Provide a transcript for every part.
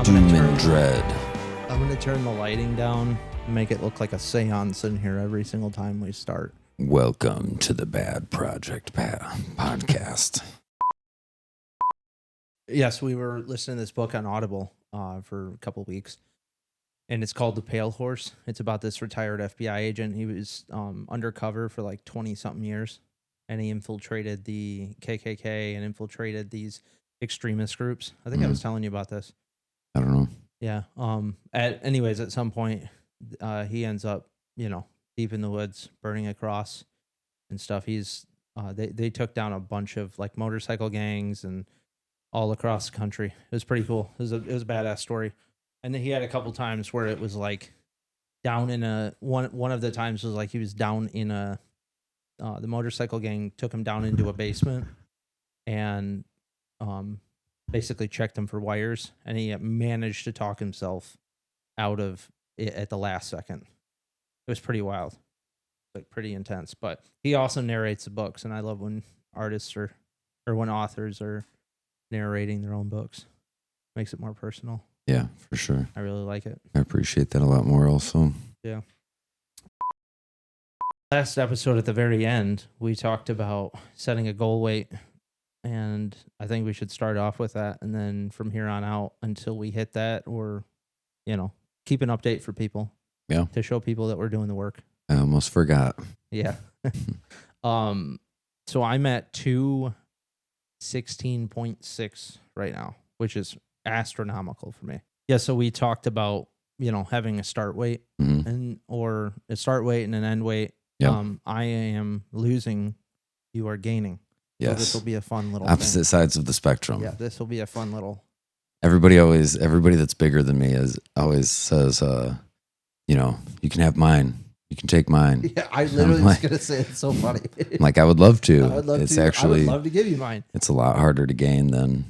Doom and dread. I'm going to turn the lighting down and make it look like a seance in here every single time we start. Welcome to the Bad Project podcast. Yes, we were listening to this book on Audible for a couple of weeks, and it's called The Pale Horse. It's about this retired FBI agent. He was undercover for like 20-something years, and he infiltrated the KKK and infiltrated these extremist groups. I think I was telling you about this. I don't know. Yeah. At some point, he ends up, deep in the woods, burning a cross and stuff. They took down a bunch of like motorcycle gangs and all across the country. It was pretty cool. It was a badass story. And then he had a couple times where it was like down in one of the times was like he was down in the motorcycle gang took him down into a basement and basically checked him for wires, and he managed to talk himself out of it at the last second. It was pretty wild, like pretty intense. But he also narrates the books, and I love when artists or when authors are narrating their own books. Makes it more personal. Yeah, for sure. I really like it. I appreciate that a lot more also. Yeah. Last episode at the very end, we talked about setting a goal weight. And I think we should start off with that. And then from here on out until we hit that, or, keep an update for people. Yeah. To show people that we're doing the work. I almost forgot. Yeah. So I'm at 216.6 right now, which is astronomical for me. Yeah. So we talked about, having a start weight or a start weight and an end weight. Yeah. I am losing. You are gaining. Yes. So this will be a fun little opposite thing. Sides of the spectrum. Yeah, this will be a fun little. Everybody that's bigger than me always says, you can have mine. You can take mine. Yeah, I literally was going to say it's so funny. I'm like, I would love to. I would love to give you mine. It's a lot harder to gain than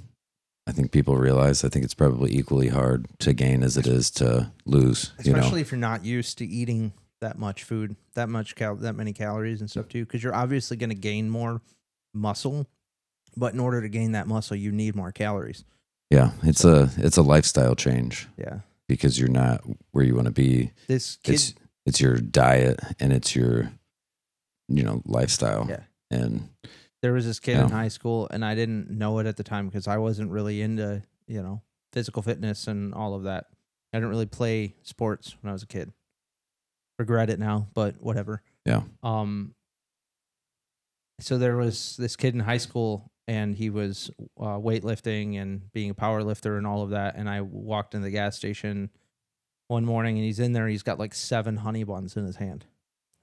I think people realize. I think it's probably equally hard to gain as it is to lose. Especially if you're not used to eating that much food, that many calories and stuff too, because you're obviously going to gain more muscle, but in order to gain that muscle, you need more calories. Yeah, it's a lifestyle change. Yeah, because you're not where you want to be. This kid, it's your diet and it's your lifestyle. Yeah, and there was this kid in high school, and I didn't know it at the time because I wasn't really into physical fitness and all of that. I didn't really play sports when I was a kid. Regret it now, but whatever. Yeah. So there was this kid in high school, and he was weightlifting and being a power lifter and all of that. And I walked in the gas station one morning, and he's in there. He's got like 7 honey buns in his hand.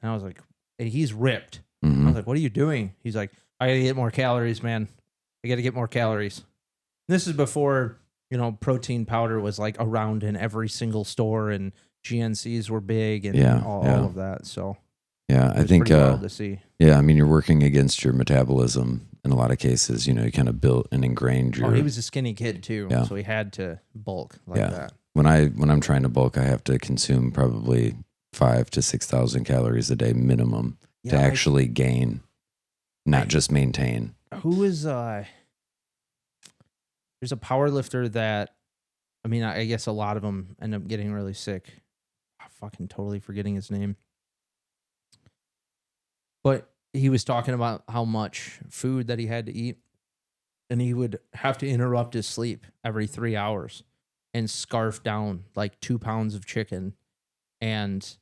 And I was like, and he's ripped. I was like, what are you doing? He's like, I got to get more calories, man. I got to get more calories. And this is before, protein powder was like around in every single store, and GNCs were big and all of that. So yeah, I think wild to see. Yeah, I mean, you're working against your metabolism in a lot of cases. You kind of built and ingrained your. Oh, he was a skinny kid too, so he had to bulk like that. When I'm trying to bulk, I have to consume probably 5,000 to 6,000 calories a day minimum to actually gain, not just maintain. Who is there's a power lifter that, I guess a lot of them end up getting really sick. I'm fucking totally forgetting his name. But he was talking about how much food that he had to eat, and he would have to interrupt his sleep every 3 hours and scarf down like 2 pounds of chicken and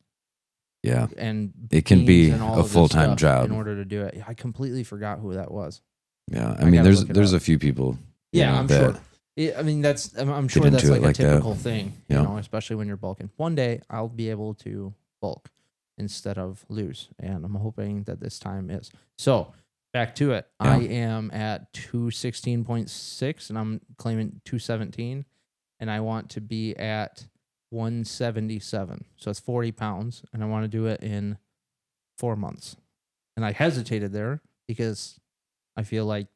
it can be a full-time job in order to do it. I completely forgot who that was. Yeah, I mean, there's a few people. I'm sure. I'm sure that's like a typical thing, especially when you're bulking. One day I'll be able to bulk instead of lose, and I'm hoping that this time is. So back to it. Yeah. I am at 216.6, and I'm claiming 217, and I want to be at 177. So it's 40 pounds, and I want to do it in 4 months. And I hesitated there because I feel like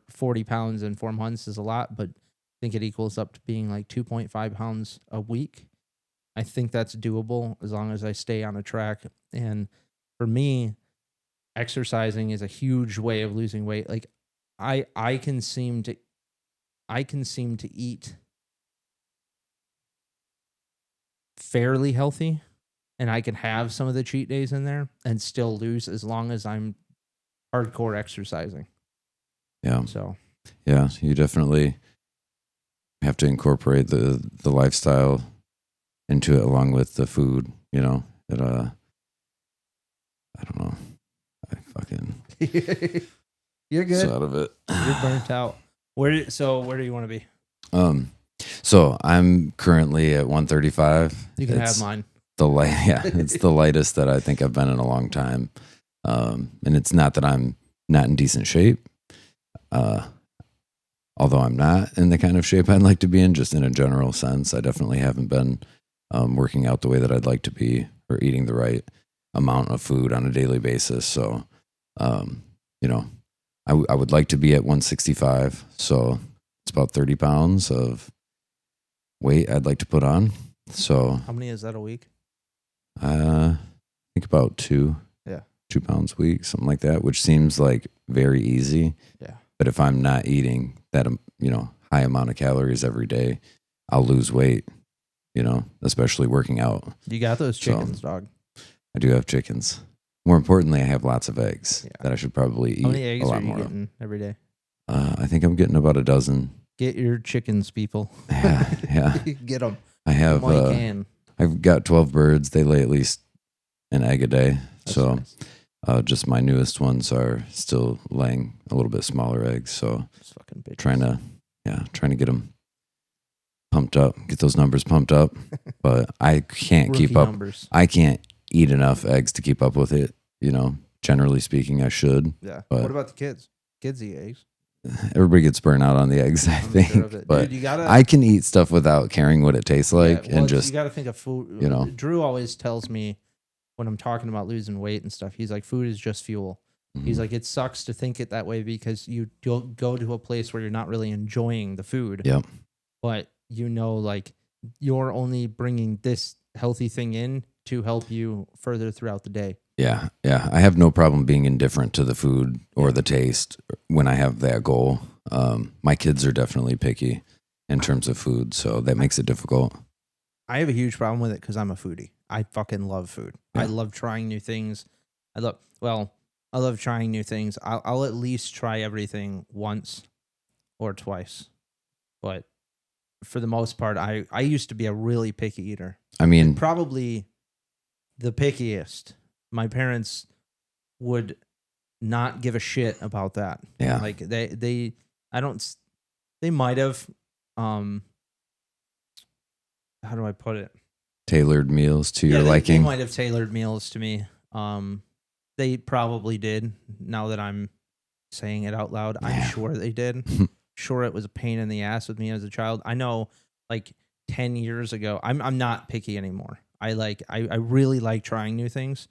40 pounds in 4 months is a lot, but I think it equals up to being like 2.5 pounds a week. I think that's doable as long as I stay on a track. And for me, exercising is a huge way of losing weight. Like I can seem to eat fairly healthy, and I can have some of the cheat days in there and still lose as long as I'm hardcore exercising. Yeah. So Yeah, you definitely have to incorporate the lifestyle into it along with the food, you know. It I don't know. I fucking you're good. out of it. You're burnt out. Where do you want to be? So I'm currently at 135. You can have mine. It's the lightest that I think I've been in a long time. And it's not that I'm not in decent shape. Although I'm not in the kind of shape I'd like to be in, just in a general sense. I definitely haven't been working out the way that I'd like to be or eating the right amount of food on a daily basis. So, you know, I would like to be at 165. So it's about 30 pounds of weight I'd like to put on. So how many is that a week? I think about 2 pounds a week, something like that, which seems like very easy. Yeah. But if I'm not eating that, high amount of calories every day, I'll lose weight, especially working out. You got those chickens, dog. I do have chickens. More importantly, I have lots of eggs that I should probably eat. How many eggs a lot are you more getting every day? I think I'm getting about a dozen. Get your chickens, people. Yeah. Get them. I have, I've got 12 birds. They lay at least an egg a day. That's so nice. Just my newest ones are still laying a little bit smaller eggs. So fucking bitches. trying to get them pumped up, get those numbers pumped up. But I can't keep up. Numbers. I can't eat enough eggs to keep up with it. Generally speaking, I should. Yeah. But what about the kids? Kids eat eggs. Everybody gets burnt out on the eggs, I think. Sure of it. But Dude, I can eat stuff without caring what it tastes like, and just you got to think of food. Drew always tells me when I'm talking about losing weight and stuff, he's like, food is just fuel. Mm-hmm. He's like, it sucks to think it that way because you don't go to a place where you're not really enjoying the food. Yep. But like you're only bringing this healthy thing in to help you further throughout the day. Yeah. I have no problem being indifferent to the food or the taste when I have that goal. My kids are definitely picky in terms of food, so that makes it difficult. I have a huge problem with it because I'm a foodie. I fucking love food. Yeah. I love trying new things. I love trying new things. I'll at least try everything once or twice. But for the most part, I used to be a really picky eater. I mean, and probably the pickiest. My parents would not give a shit about that. Yeah. Like they might have, how do I put it? Tailored meals to your liking. They might have tailored meals to me. They probably did. Now that I'm saying it out loud, I'm sure they did. Sure, it was a pain in the ass with me as a child. I know, like 10 years ago, I'm not picky anymore. I really like trying new things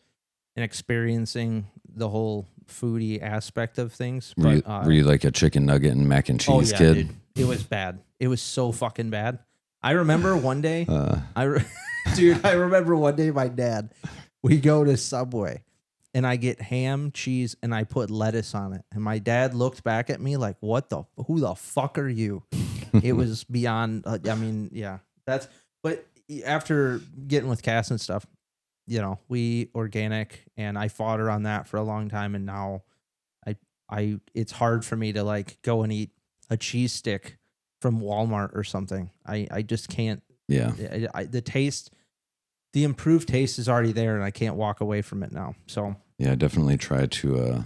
and experiencing the whole foodie aspect of things. Were you like a chicken nugget and mac and cheese kid? Dude, it was bad. It was so fucking bad. I remember one day, I remember one day my dad, we go to Subway and I get ham, cheese, and I put lettuce on it. And my dad looked back at me like, who the fuck are you? It was beyond, but after getting with Cass and stuff, we eat organic, and I fought her on that for a long time. And now it's hard for me to like go and eat a cheese stick from Walmart or something. I just can't. Yeah. The improved taste is already there, and I can't walk away from it now. So yeah, I definitely try to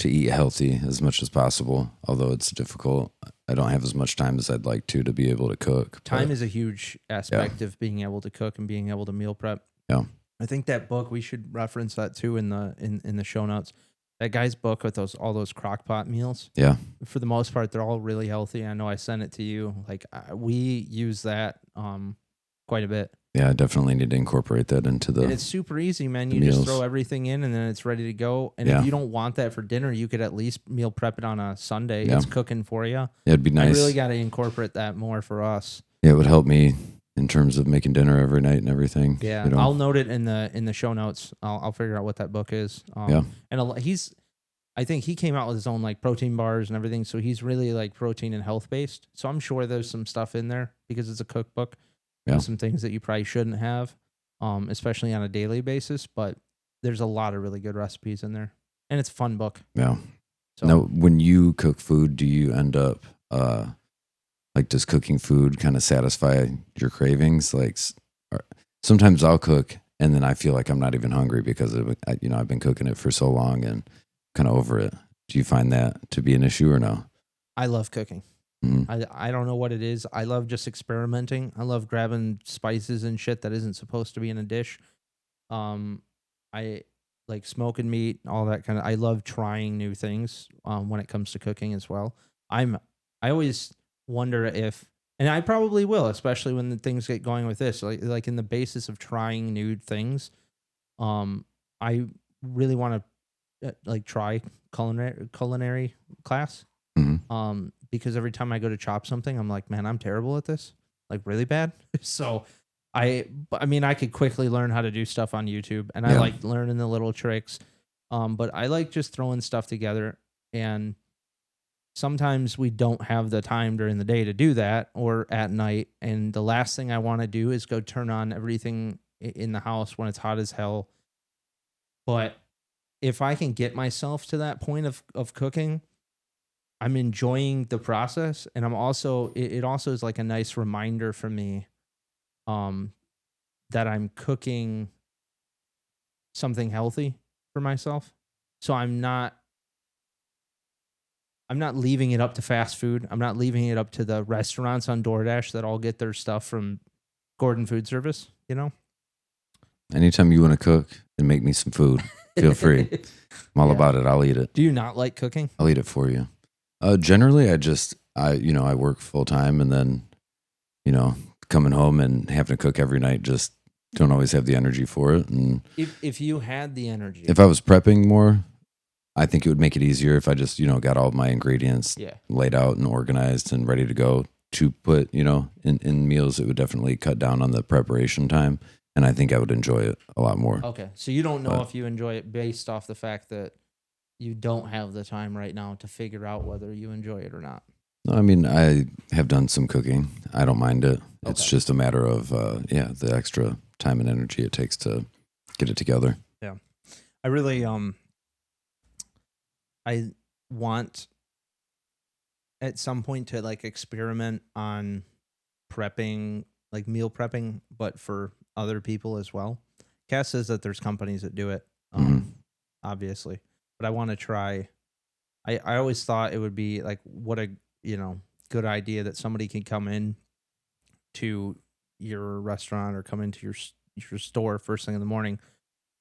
eat healthy as much as possible. Although it's difficult, I don't have as much time as I'd like to be able to cook. Time is a huge aspect of being able to cook and being able to meal prep. Yeah. I think that book, we should reference that too in the show notes. That guy's book with all those crock pot meals. Yeah. For the most part, they're all really healthy. I know I sent it to you. Like we use that quite a bit. Yeah, I definitely need to incorporate that into the. And it's super easy, man. You meals. just throw everything in, and then it's ready to go. And if you don't want that for dinner, you could at least meal prep it on a Sunday. Yeah. It's cooking for you. It'd be nice. I really got to incorporate that more for us. Yeah, it would help me in terms of making dinner every night and everything. Yeah, I'll note it in the show notes. I'll figure out what that book is. And I think he came out with his own like protein bars and everything. So he's really like protein and health based. So I'm sure there's some stuff in there because it's a cookbook. Yeah. Some things that you probably shouldn't have. especially on a daily basis. But there's a lot of really good recipes in there, and it's a fun book. Yeah. So Now, when you cook food, do you end up like, does cooking food kind of satisfy your cravings? Like, sometimes I'll cook and then I feel like I'm not even hungry because I've been cooking it for so long and kind of over it. Do you find that to be an issue or no? I love cooking. Mhm. I don't know what it is. I love just experimenting. I love grabbing spices and shit that isn't supposed to be in a dish. I like smoking meat, all that kind of. I love trying new things. When it comes to cooking as well. I always wonder if, and I probably will, especially when the things get going with this. Like in the basis of trying new things. I really want to like try culinary class. Mhm. Because every time I go to chop something, I'm like, man, I'm terrible at this, like really bad. So I mean, I could quickly learn how to do stuff on YouTube, and I Yeah. like learning the little tricks. But I like just throwing stuff together, and sometimes we don't have the time during the day to do that or at night. And the last thing I want to do is go turn on everything in the house when it's hot as hell. But if I can get myself to that point of cooking, I'm enjoying the process, and I'm also it also is like a nice reminder for me um that I'm cooking something healthy for myself. So I'm not leaving it up to fast food. I'm not leaving it up to the restaurants on DoorDash that all get their stuff from Gordon Food Service, you know? Anytime you want to cook and make me some food, feel free. I'm all Yeah. about it. I'll eat it. Do you not like cooking? I'll eat it for you. Generally, I work full time and then, coming home and having to cook every night, just don't always have the energy for it. And If you had the energy. if I was prepping more, I think it would make it easier if I just, got all of my ingredients Yeah. laid out and organized and ready to go to put, in meals. It would definitely cut down on the preparation time. And I think I would enjoy it a lot more. Okay. So you don't know But- if you enjoy it based off the fact that you don't have the time right now to figure out whether you enjoy it or not. No, I mean, I have done some cooking. I don't mind it. It's Okay. just a matter of, the extra time and energy it takes to get it together. I really I want at some point to like experiment on prepping, like meal prepping, but for other people as well. Cass says that there's companies that do it, obviously, but I want to try. I always thought it would be like what a good idea that somebody can come in to your restaurant or come into your store first thing in the morning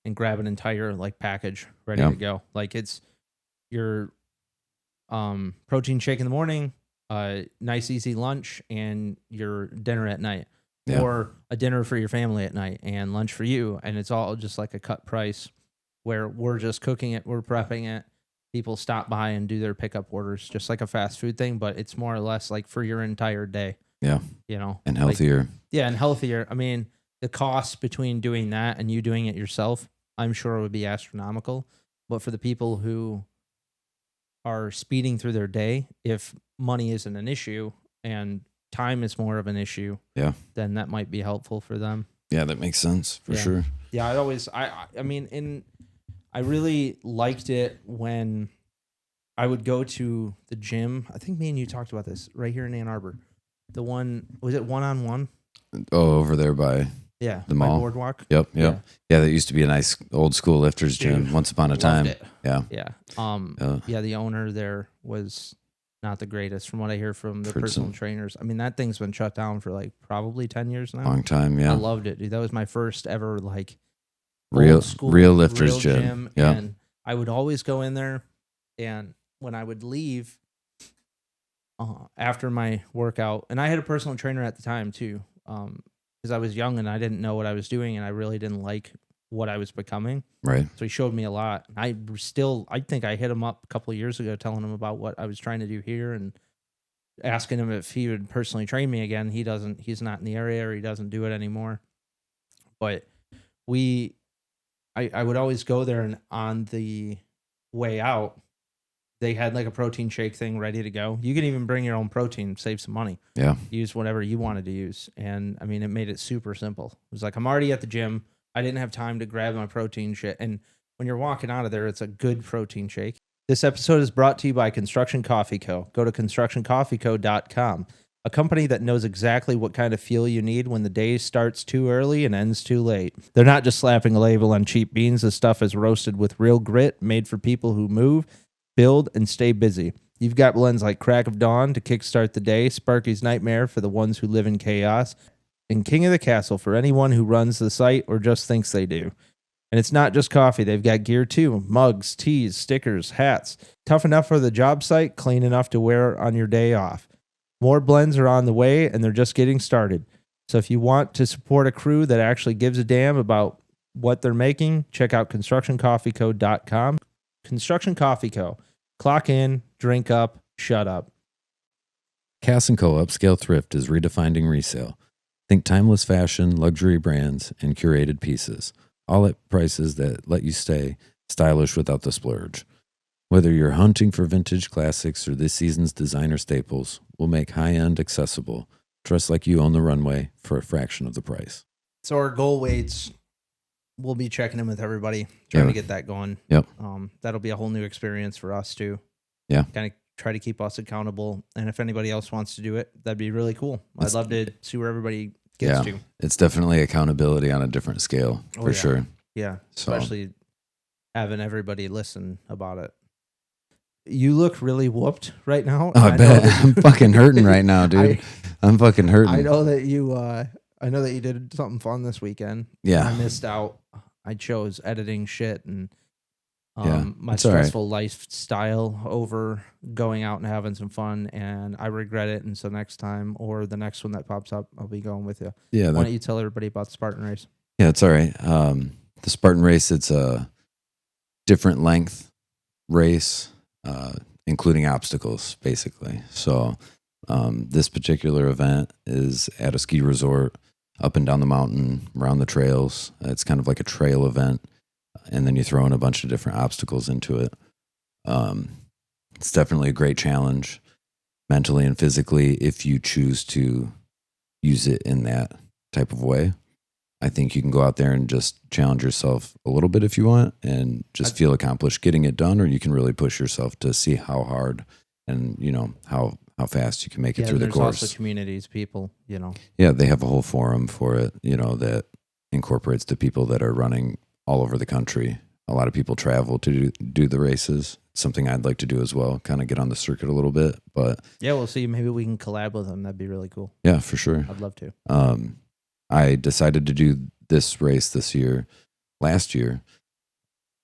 and grab an entire like package ready Yeah. to go. Like it's your protein shake in the morning, nice easy lunch, and your dinner at night. Yeah. Or a dinner for your family at night and lunch for you, and it's all just like a cut price where we're just cooking it, we're prepping it. People stop by and do their pickup orders, just like a fast food thing, but it's more or less like for your entire day. Yeah. And healthier. Yeah, and healthier. I mean, the cost between doing that and you doing it yourself, I'm sure would be astronomical. But for the people who are speeding through their day, if money isn't an issue and time is more of an issue, then that might be helpful for them. Yeah, that makes sense for sure. Yeah, I mean, I really liked it when I would go to the gym. I think me and you talked about this right here in Ann Arbor. The one, was it 1-on-1? Oh, over there by Yeah, the by mall. Boardwalk. Yep. Yeah, that used to be a nice old school lifters gym Dude, once upon a loved time. it. Yeah. Yeah. The owner there was not the greatest from what I hear from the personal trainers. I mean, that thing's been shut down for like probably 10 years now. Long time. Yeah. I loved it, dude. That was my first ever like real old school, real lifters gym. Yeah. And I would always go in there, and when I would leave after my workout, and I had a personal trainer at the time too, because I was young and I didn't know what I was doing, and I really didn't like what I was becoming. Right. So he showed me a lot. I think I hit him up a couple of years ago, telling him about what I was trying to do here and asking him if he would personally train me again. He's not in the area, or he doesn't do it anymore. But I would always go there, and on the way out, they had like a protein shake thing ready to go. You can even bring your own protein, save some money. Yeah. Use whatever you wanted to use. And I mean, it made it super simple. It was like, I'm already at the gym. I didn't have time to grab my protein shit. And when you're walking out of there, it's a good protein shake. This episode is brought to you by Construction Coffee Co. Go to constructioncoffeeco.com, a company that knows exactly what kind of fuel you need when the day starts too early and ends too late. They're not just slapping a label on cheap beans. This stuff is roasted with real grit, made for people who move, build, and stay busy. You've got blends like Crack of Dawn to kickstart the day, Sparky's Nightmare for the ones who live in chaos, and King of the Castle for anyone who runs the site or just thinks they do. And it's not just coffee. They've got gear too. Mugs, tees, stickers, hats. Tough enough for the job site, clean enough to wear on your day off. More blends are on the way, and they're just getting started. So if you want to support a crew that actually gives a damn about what they're making, check out constructioncoffeeco.com. Construction Coffee Co. Clock in, drink up, shut up. Cass & Co. Upscale Thrift is redefining resale. Think timeless fashion, luxury brands, and curated pieces, all at prices that let you stay stylish without the splurge. Whether you're hunting for vintage classics or this season's designer staples, we'll make high-end accessible. Dress like you own the runway for a fraction of the price. So our goal weights, we'll be checking in with everybody, trying to get that going. Yep. That'll be a whole new experience for us too. Yeah. Kind of try to keep us accountable. And if anybody else wants to do it, that'd be really cool. I'd love to see where everybody gets to. It's definitely accountability on a different scale, for sure. Yeah. So. Especially having everybody listen about it. You look really whooped right now. Oh, I bet. I'm fucking hurting right now, dude. I'm fucking hurting. I know that you did something fun this weekend. Yeah. I missed out. I chose editing shit and my it's all right. stressful lifestyle over going out and having some fun, and I regret it. And so next time or the next one that pops up, I'll be going with you. Yeah. Why don't you tell everybody about the Spartan Race? Yeah, it's all right. The Spartan Race, it's a different length race, including obstacles, basically. So this particular event is at a ski resort up and down the mountain, around the trails. It's kind of like a trail event, and then you throw in a bunch of different obstacles into it. It's definitely a great challenge, mentally and physically, if you choose to use it in that type of way. I think you can go out there and just challenge yourself a little bit if you want and just feel accomplished getting it done, or you can really push yourself to see how hard and, how fast you can make it through the course. There's also communities, people, Yeah, they have a whole forum for it, that incorporates the people that are running all over the country. A lot of people travel to do the races. It's something I'd like to do as well, kind of get on the circuit a little bit. But yeah, we'll see. Maybe we can collab with them. That'd be really cool. Yeah, for sure. I'd love to. I decided to do this race this year. Last year,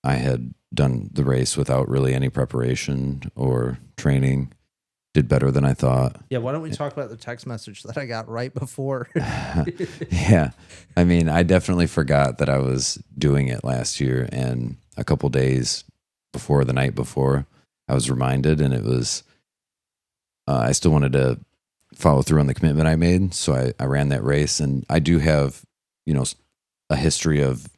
I had done the race without really any preparation or training. Did better than I thought. Yeah, why don't we talk about the text message that I got right before? Yeah. I mean, I definitely forgot that I was doing it last year, and a couple days before, the night before, I was reminded, and it was, I still wanted to follow through on the commitment I made. So I ran that race, and I do have, a history of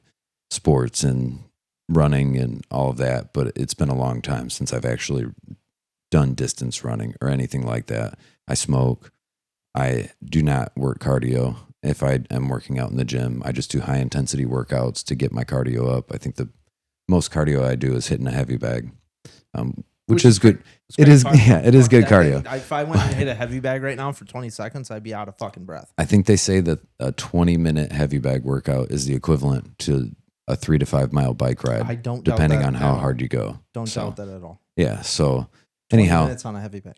sports and running and all of that, but it's been a long time since I've actually done distance running or anything like that. I smoke. I do not work cardio. If I am working out in the gym, I just do high intensity workouts to get my cardio up. I think the most cardio I do is hitting a heavy bag, which is good. It is good cardio. If I went and hit a heavy bag right now for 20 seconds, I'd be out of fucking breath. I think they say that a 20-minute heavy bag workout is the equivalent to a 3 to 5 mile bike ride. I don't depending doubt that on how hard you go. Don't doubt that at all. Yeah. So 20 anyhow, minutes on a heavy bag.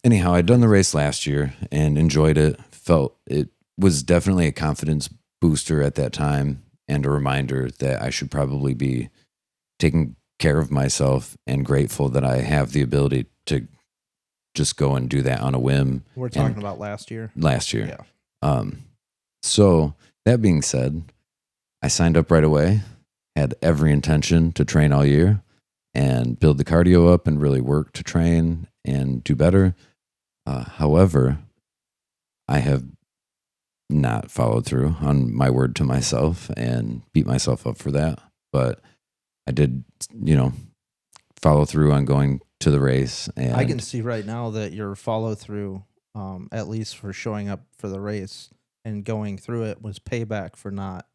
Anyhow, I'd done the race last year and enjoyed it. Felt it was definitely a confidence booster at that time and a reminder that I should probably be taking care of myself and grateful that I have the ability to just go and do that on a whim. We're talking about last year. Yeah. So that being said, I signed up right away, had every intention to train all year and build the cardio up and really work to train and do better. However, I have not followed through on my word to myself and beat myself up for that. But I did, follow through on going to the race. And I can see right now that your follow through, at least for showing up for the race and going through it, was payback for not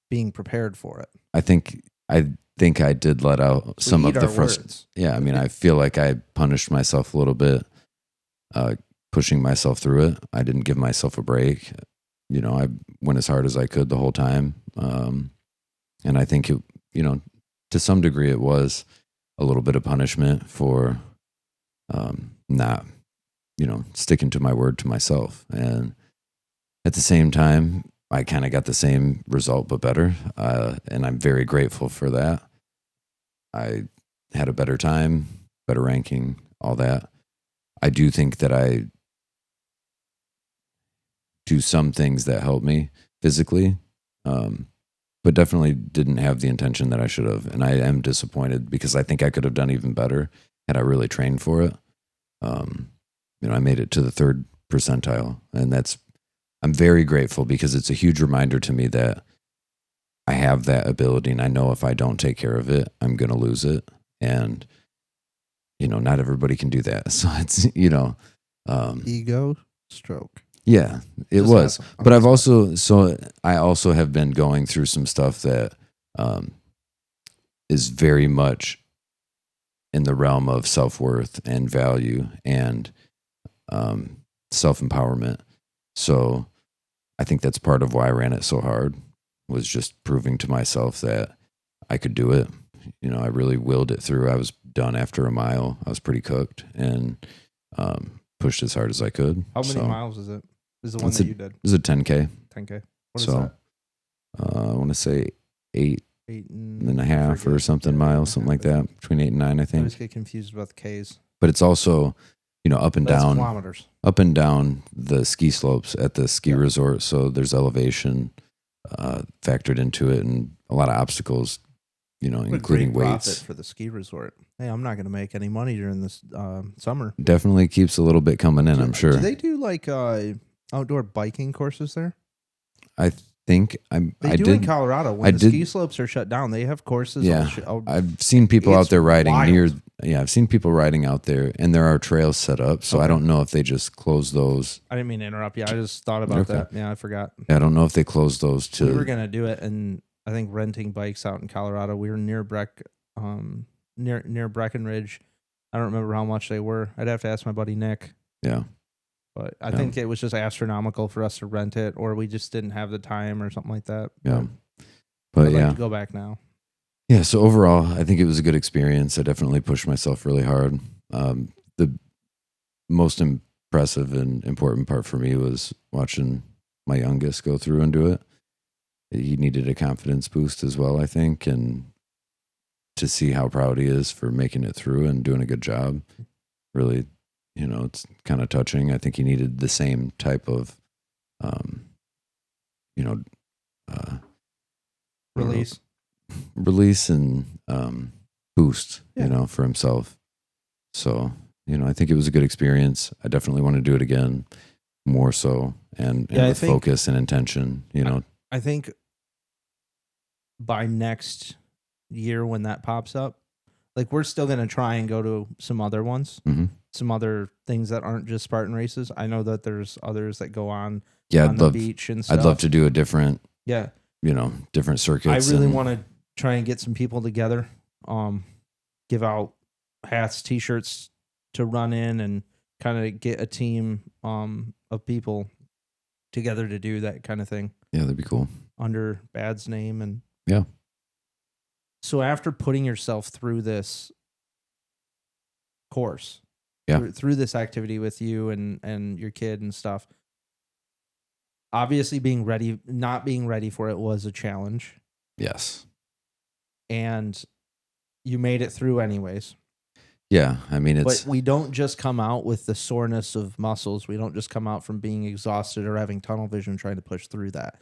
being prepared for it. I think I did let out some of the words. Yeah, I mean, I feel like I punished myself a little bit, pushing myself through it. I didn't give myself a break. You know, I went as hard as I could the whole time. And I think it, you know, to some degree it was a little bit of punishment for not, you know, sticking to my word to myself. And at the same time, I kind of got the same result, but better. And I'm very grateful for that. I had a better time, better ranking, all that. I do think that I do some things that help me physically, but definitely didn't have the intention that I should have. And I am disappointed because I think I could have done even better had I really trained for it. You know, I made it to the 3rd percentile, and I'm very grateful because it's a huge reminder to me that I have that ability, and I know if I don't take care of it, I'm going to lose it. And, you know, not everybody can do that. So it's, you know, Ego stroke. Yeah, it Just was. have- But I also have been going through some stuff that is very much in the realm of self-worth and value and self-empowerment. So I think that's part of why I ran it so hard, was just proving to myself that I could do it. You know, I really willed it through. I was done after a mile. I was pretty cooked and pushed as hard as I could. How many miles is it? Is the one that you did? It was a 10K. 10K. What is So that? I want to say 8 and a I half or forget. something Yeah, miles, 8.5, something like I think. that, between 8 and 9, I I think. always get confused about the Ks. But it's also, you know, up and That's down kilometers. the ski slopes at the ski resort. So there's elevation factored into it, and a lot of obstacles, you know, What a including great weights. profit for the ski resort. Hey, I'm not going to make any money during this summer. Definitely keeps a little bit coming in, I'm sure. Do they do like outdoor biking courses there? I think They do in Colorado when the ski slopes are shut down. They have courses. Yeah, I've seen people out there riding wild. I've seen people riding out there, and there are trails set up. So I don't know if they just close those. I didn't mean to interrupt you. I just thought about that. Yeah, I forgot. I don't know if they close those to. We were gonna do it, and I think renting bikes out in Colorado. We were near near Breckenridge. I don't remember how much they were. I'd have to ask my buddy Nick. Yeah. But I think it was just astronomical for us to rent it, or we just didn't have the time or something like that. Yeah. But I'd like to go back now. Yeah. So overall, I think it was a good experience. I definitely pushed myself really hard. The most impressive and important part for me was watching my youngest go through and do it. He needed a confidence boost as well, I think, and to see how proud he is for making it through and doing a good job. Really, you know, it's kind of touching. I think he needed the same type of, you know, release and boost, you know, for himself. So, you know, I think it was a good experience. I definitely want to do it again, more so, and with focus and intention, you know. I think by next year when that pops up, like, we're still going to try and go to some other ones, some other things that aren't just Spartan races. I know that there's others that go on the beach and stuff. I'd love to do a different, you know, different circuits. I really want to try and get some people together, give out hats, t-shirts to run in, and kind of get a team of people together to do that kind of thing. Yeah, that'd be cool. Under B.A.D's name. And yeah. So after putting yourself through this course, through this activity with you and your kid and stuff, obviously not being ready for it was a challenge. Yes. And you made it through anyways. Yeah, I mean, but we don't just come out with the soreness of muscles. We don't just come out from being exhausted or having tunnel vision trying to push through that.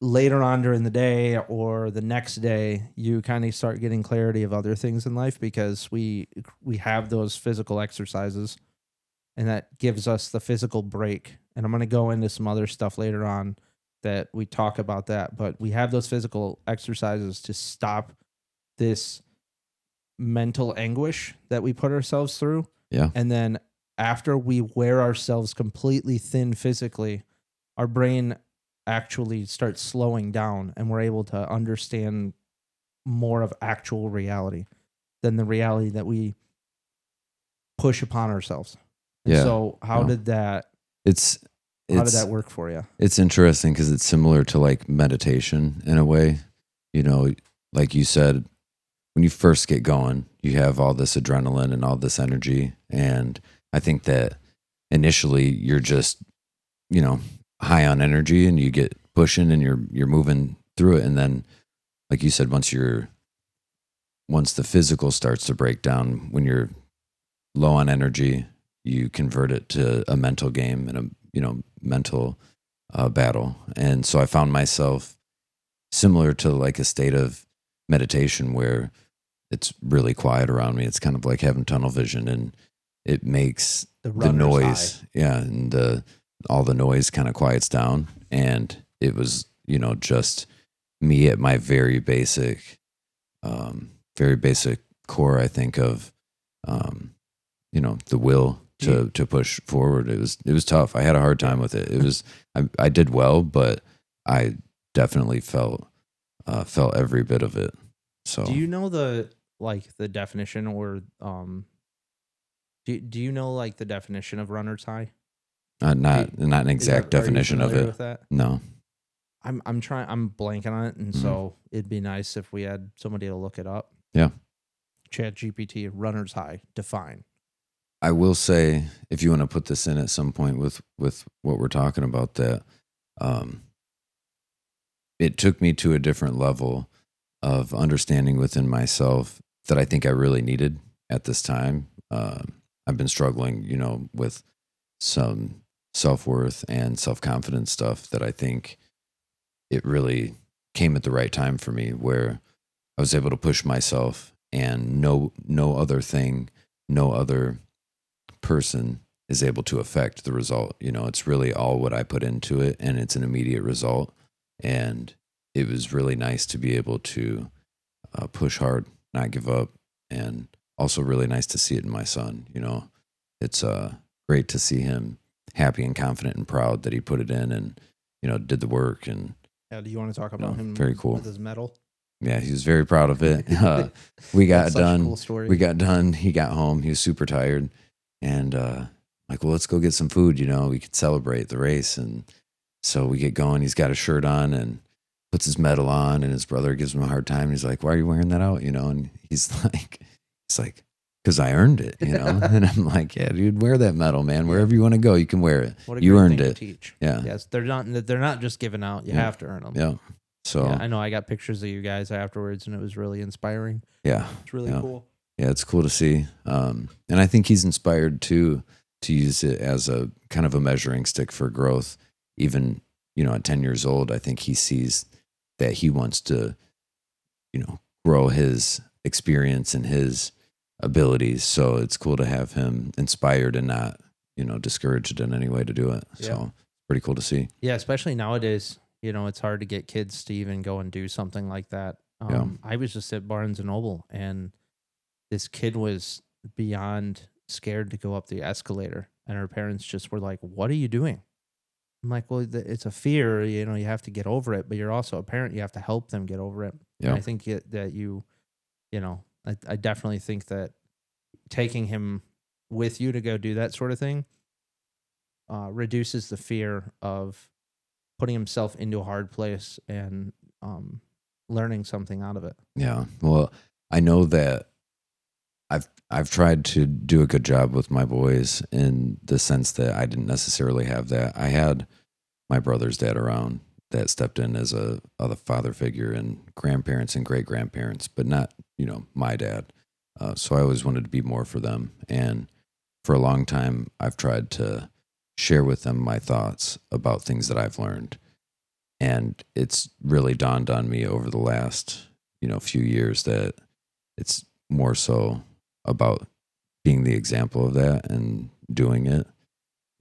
Later on during the day or the next day, you kind of start getting clarity of other things in life, because we have those physical exercises, and that gives us the physical break. And I'm going to go into some other stuff later on that we talk about that, but we have those physical exercises to stop this mental anguish that we put ourselves through. Yeah. And then after we wear ourselves completely thin physically, our brain actually starts slowing down and we're able to understand more of actual reality than the reality that we push upon ourselves. And Yeah. so how did that It's work for you? It's interesting because it's similar to like meditation in a way. You know, like you said, when you first get going, you have all this adrenaline and all this energy. And I think that initially you're just, you know, high on energy and you get pushing and you're moving through it. And then, like you said, once the physical starts to break down, when you're low on energy, you convert it to a mental game and a mental battle. And so I found myself similar to like a state of meditation where it's really quiet around me. It's kind of like having tunnel vision, and it makes the noise, and all the noise kind of quiets down. And it was, just me at my very basic core, I think, of the will to push forward. It was tough. I had a hard time with it. It was I did well, but I definitely felt every bit of it. So do you know the definition, or do you know like the definition of runner's high? Not an exact definition of it. With that? No. I'm blanking on it, and so it'd be nice if we had somebody to look it up. Yeah. ChatGPT, runner's high, define. I will say, if you want to put this in at some point with what we're talking about, that it took me to a different level of understanding within myself that I think I really needed at this time. I've been struggling, with some self-worth and self-confidence stuff that I think it really came at the right time for me, where I was able to push myself, and no other thing, no other person is able to affect the result. It's really all what I put into it, and it's an immediate result. And it was really nice to be able to push hard, not give up, and also really nice to see it in my son. It's great to see him happy and confident and proud that he put it in and did the work. And do you want to talk about him? Very cool. With his medal. Yeah, he was very proud of it. We got done. Cool story. We got done. He got home. He was super tired, and like, well, let's go get some food. We could celebrate the race. And so we get going. He's got a shirt on and puts his medal on, and his brother gives him a hard time. He's like, "Why are you wearing that out?" And he's like, "Because I earned it." And I'm like, "Yeah, dude, wear that medal, man. Wherever you want to go, you can wear it. You earned it." Teach. Yeah. Yes, they're not just given out. You have to earn them. Yeah. So I know I got pictures of you guys afterwards, and it was really inspiring. Yeah, it's really cool. Yeah, it's cool to see. And I think he's inspired too to use it as a kind of a measuring stick for growth. Even at 10 years old, I think he sees that he wants to grow his experience and his abilities. So it's cool to have him inspired and not discouraged in any way to do it. Yeah. So pretty cool to see. Yeah, especially nowadays. It's hard to get kids to even go and do something like that. I was just at Barnes & Noble, and this kid was beyond scared to go up the escalator, and her parents just were like, "What are you doing?" I'm like, "Well, it's a fear, you have to get over it, but you're also a parent. You have to help them get over it." Yeah. And I think that I definitely think that taking him with you to go do that sort of thing reduces the fear of putting himself into a hard place and learning something out of it. Yeah. Well, I know that I've tried to do a good job with my boys in the sense that I didn't necessarily have that. I had my brother's dad around that stepped in as a father figure, and grandparents and great grandparents, but not, my dad. So I always wanted to be more for them. And for a long time, I've tried to share with them my thoughts about things that I've learned. And it's really dawned on me over the last, few years that it's more so about being the example of that and doing it.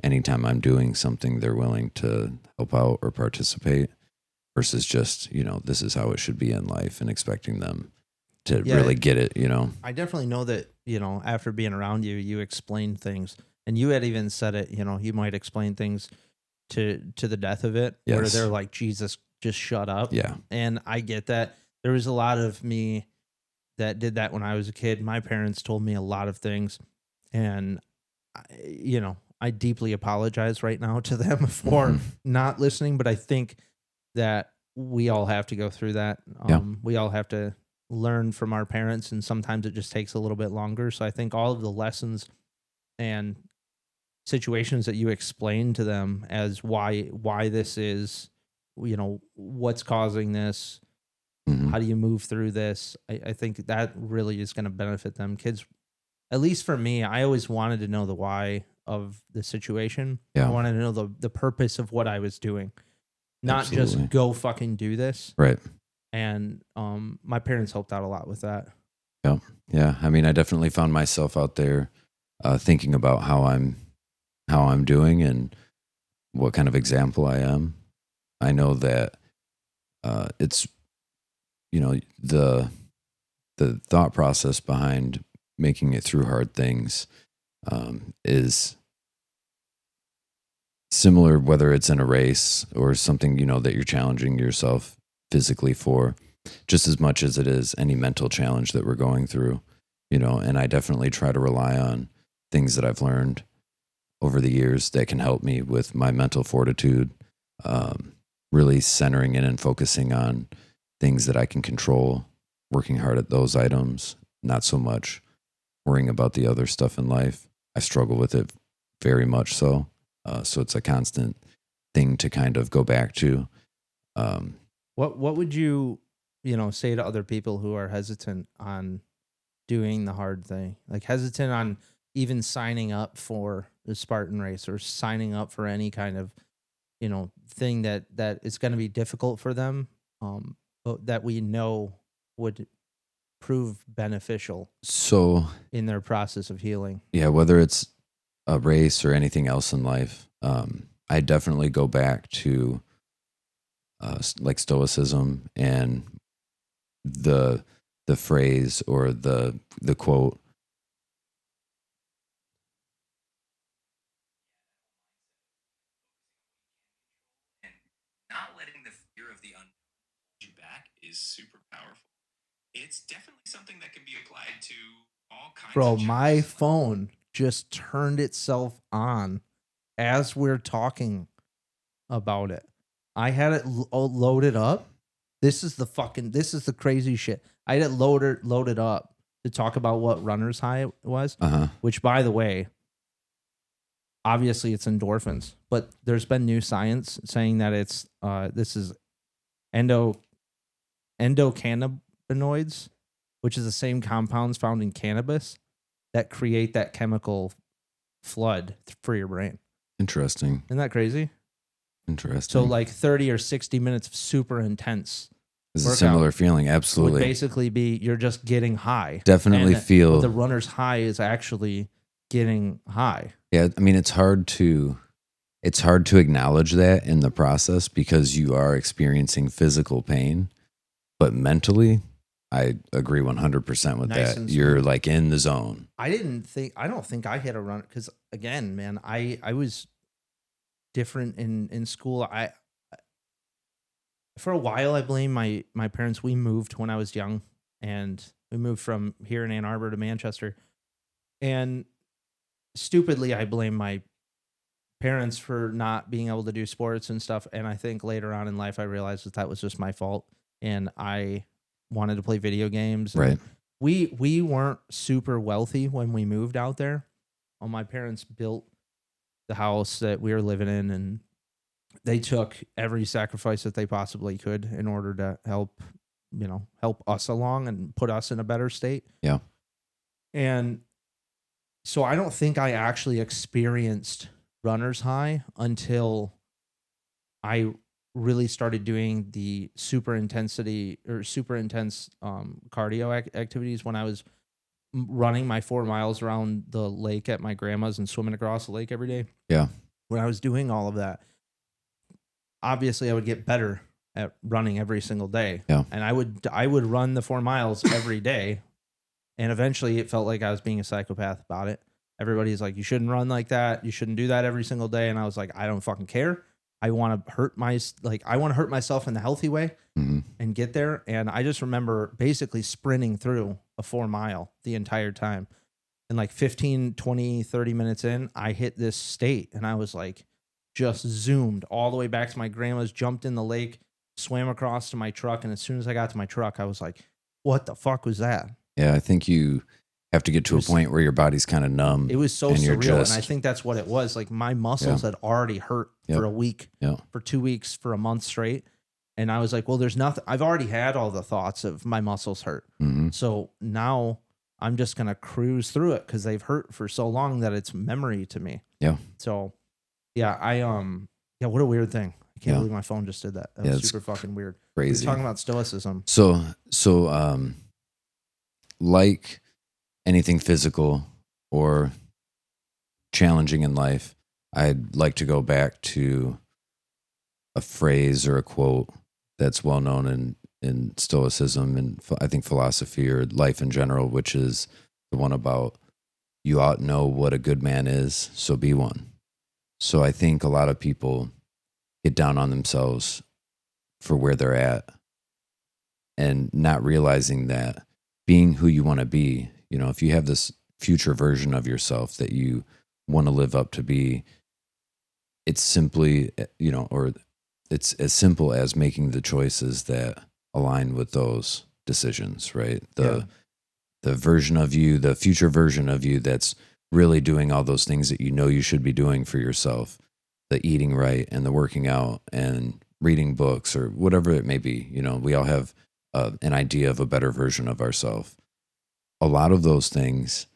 Anytime I'm doing something, they're willing to help out or participate versus just, this is how it should be in life, and expecting them to Yeah. really get it, you know. I definitely know that, after being around you, you explain things, and you had even said it, you might explain things to the death of it, where Yes. they're like, Jesus, just shut up. Yeah. And I get that. There was a lot of me that did that when I was a kid. My parents told me a lot of things, and I deeply apologize right now to them for Mhm. not listening, but I think that we all have to go through that. Yeah. We all have to learn from our parents, and sometimes it just takes a little bit longer. So I think all of the lessons and situations that you explain to them as why this is, what's causing this, Mhm. how do you move through this, I think that really is going to benefit them. Kids, at least for me, I always wanted to know the why of the situation. I Yeah. wanted to know the purpose of what I was doing, not Absolutely. just go fucking do this. Right. And my parents helped out a lot with that. Yeah. Yeah. I mean, I definitely found myself out there thinking about how I'm doing and what kind of example I am. I know that it's, you know, the thought process behind making it through hard things is similar, whether it's in a race or something, that you're challenging yourself physically for, just as much as it is any mental challenge that we're going through, and I definitely try to rely on things that I've learned over the years that can help me with my mental fortitude, really centering in and focusing on things that I can control, working hard at those items, not so much worrying about the other stuff in life. I struggle with it very much so. So it's a constant thing to kind of go back to. What would you, say to other people who are hesitant on doing the hard thing, like hesitant on even signing up for the Spartan race or signing up for any kind of, thing that is going to be difficult for them, but that we know would prove beneficial So, in their process of healing? yeah, whether it's a race or anything else in life, I definitely go back to like stoicism and the phrase or the quote. And not letting the fear of the unknown hold you back is super powerful. It's definitely something that can be applied to all kinds Bro, of my challenges. phone just turned itself on as we're talking about it. I had it loaded up. This is the crazy shit. I had it loaded up to talk about what runner's high was, Uh-huh. which, by the way, obviously it's endorphins, but there's been new science saying that it's this is endocannabinoids, which is the same compounds found in cannabis that create that chemical flood for your brain. Interesting. Isn't that crazy? Interesting. So like 30 or 60 minutes of super intense It's a workout similar feeling. would Absolutely. basically be you're just getting high. Definitely And feel. the runner's high is actually getting high. Yeah, I mean, it's hard to acknowledge that in the process because you are experiencing physical pain, but mentally, I agree 100% with Nice that. and You're smooth. like in the zone. I don't think I hit a run because, again, man, I was different in school. For a while I blame my parents. We moved when I was young, and we moved from here in Ann Arbor to Manchester. And stupidly I blame my parents for not being able to do sports and stuff. And I think later on in life I realized that was just my fault, and I wanted to play video games. And Right. we weren't super wealthy when we moved out there. My parents built the house that we were living in, and they took every sacrifice that they possibly could in order to help us along and put us in a better state. Yeah. And so I don't think I actually experienced runner's high until I really started doing the super intense cardio activities when I was running my 4 miles around the lake at my grandma's and swimming across the lake every day. Yeah. When I was doing all of that, obviously I would get better at running every single day. Yeah. And I would run the 4 miles every day. And eventually it felt like I was being a psychopath about it. Everybody's like, you shouldn't run like that. You shouldn't do that every single day. And I was like, I don't fucking care. I want to hurt myself in the healthy way and get there. And I just remember basically sprinting through a 4 mile the entire time. And like 15, 20, 30 minutes in, I hit this state and I was like, just zoomed all the way back to my grandma's, jumped in the lake, swam across to my truck. And as soon as I got to my truck, I was like, what the fuck was that? Yeah, I think you have to get to a point where your body's kind of numb. It was so and surreal. And I think that's what it was. Like my muscles had already hurt for a week, for 2 weeks, for a month straight. And I was like, well, there's nothing. I've already had all the thoughts of my muscles hurt. So now I'm just going to cruise through it because they've hurt for so long that it's memory to me. Yeah. So yeah, what a weird thing. I can't believe my phone just did that. That was super fucking weird. Crazy. We're talking about stoicism. So like anything physical or challenging in life, I'd like to go back to a phrase or a quote that's well known in Stoicism and I think philosophy or life in general, which is the one about you ought know what a good man is, so be one. So I think a lot of people get down on themselves for where they're at and not realizing that being who you want to be, if you have this future version of yourself that you want to live up to be, it's simply, or it's as simple as making the choices that align with those decisions, right? The version of you, the future version of you that's really doing all those things that you should be doing for yourself, the eating right and the working out and reading books or whatever it may be. We all have an idea of a better version of ourselves. A lot of those things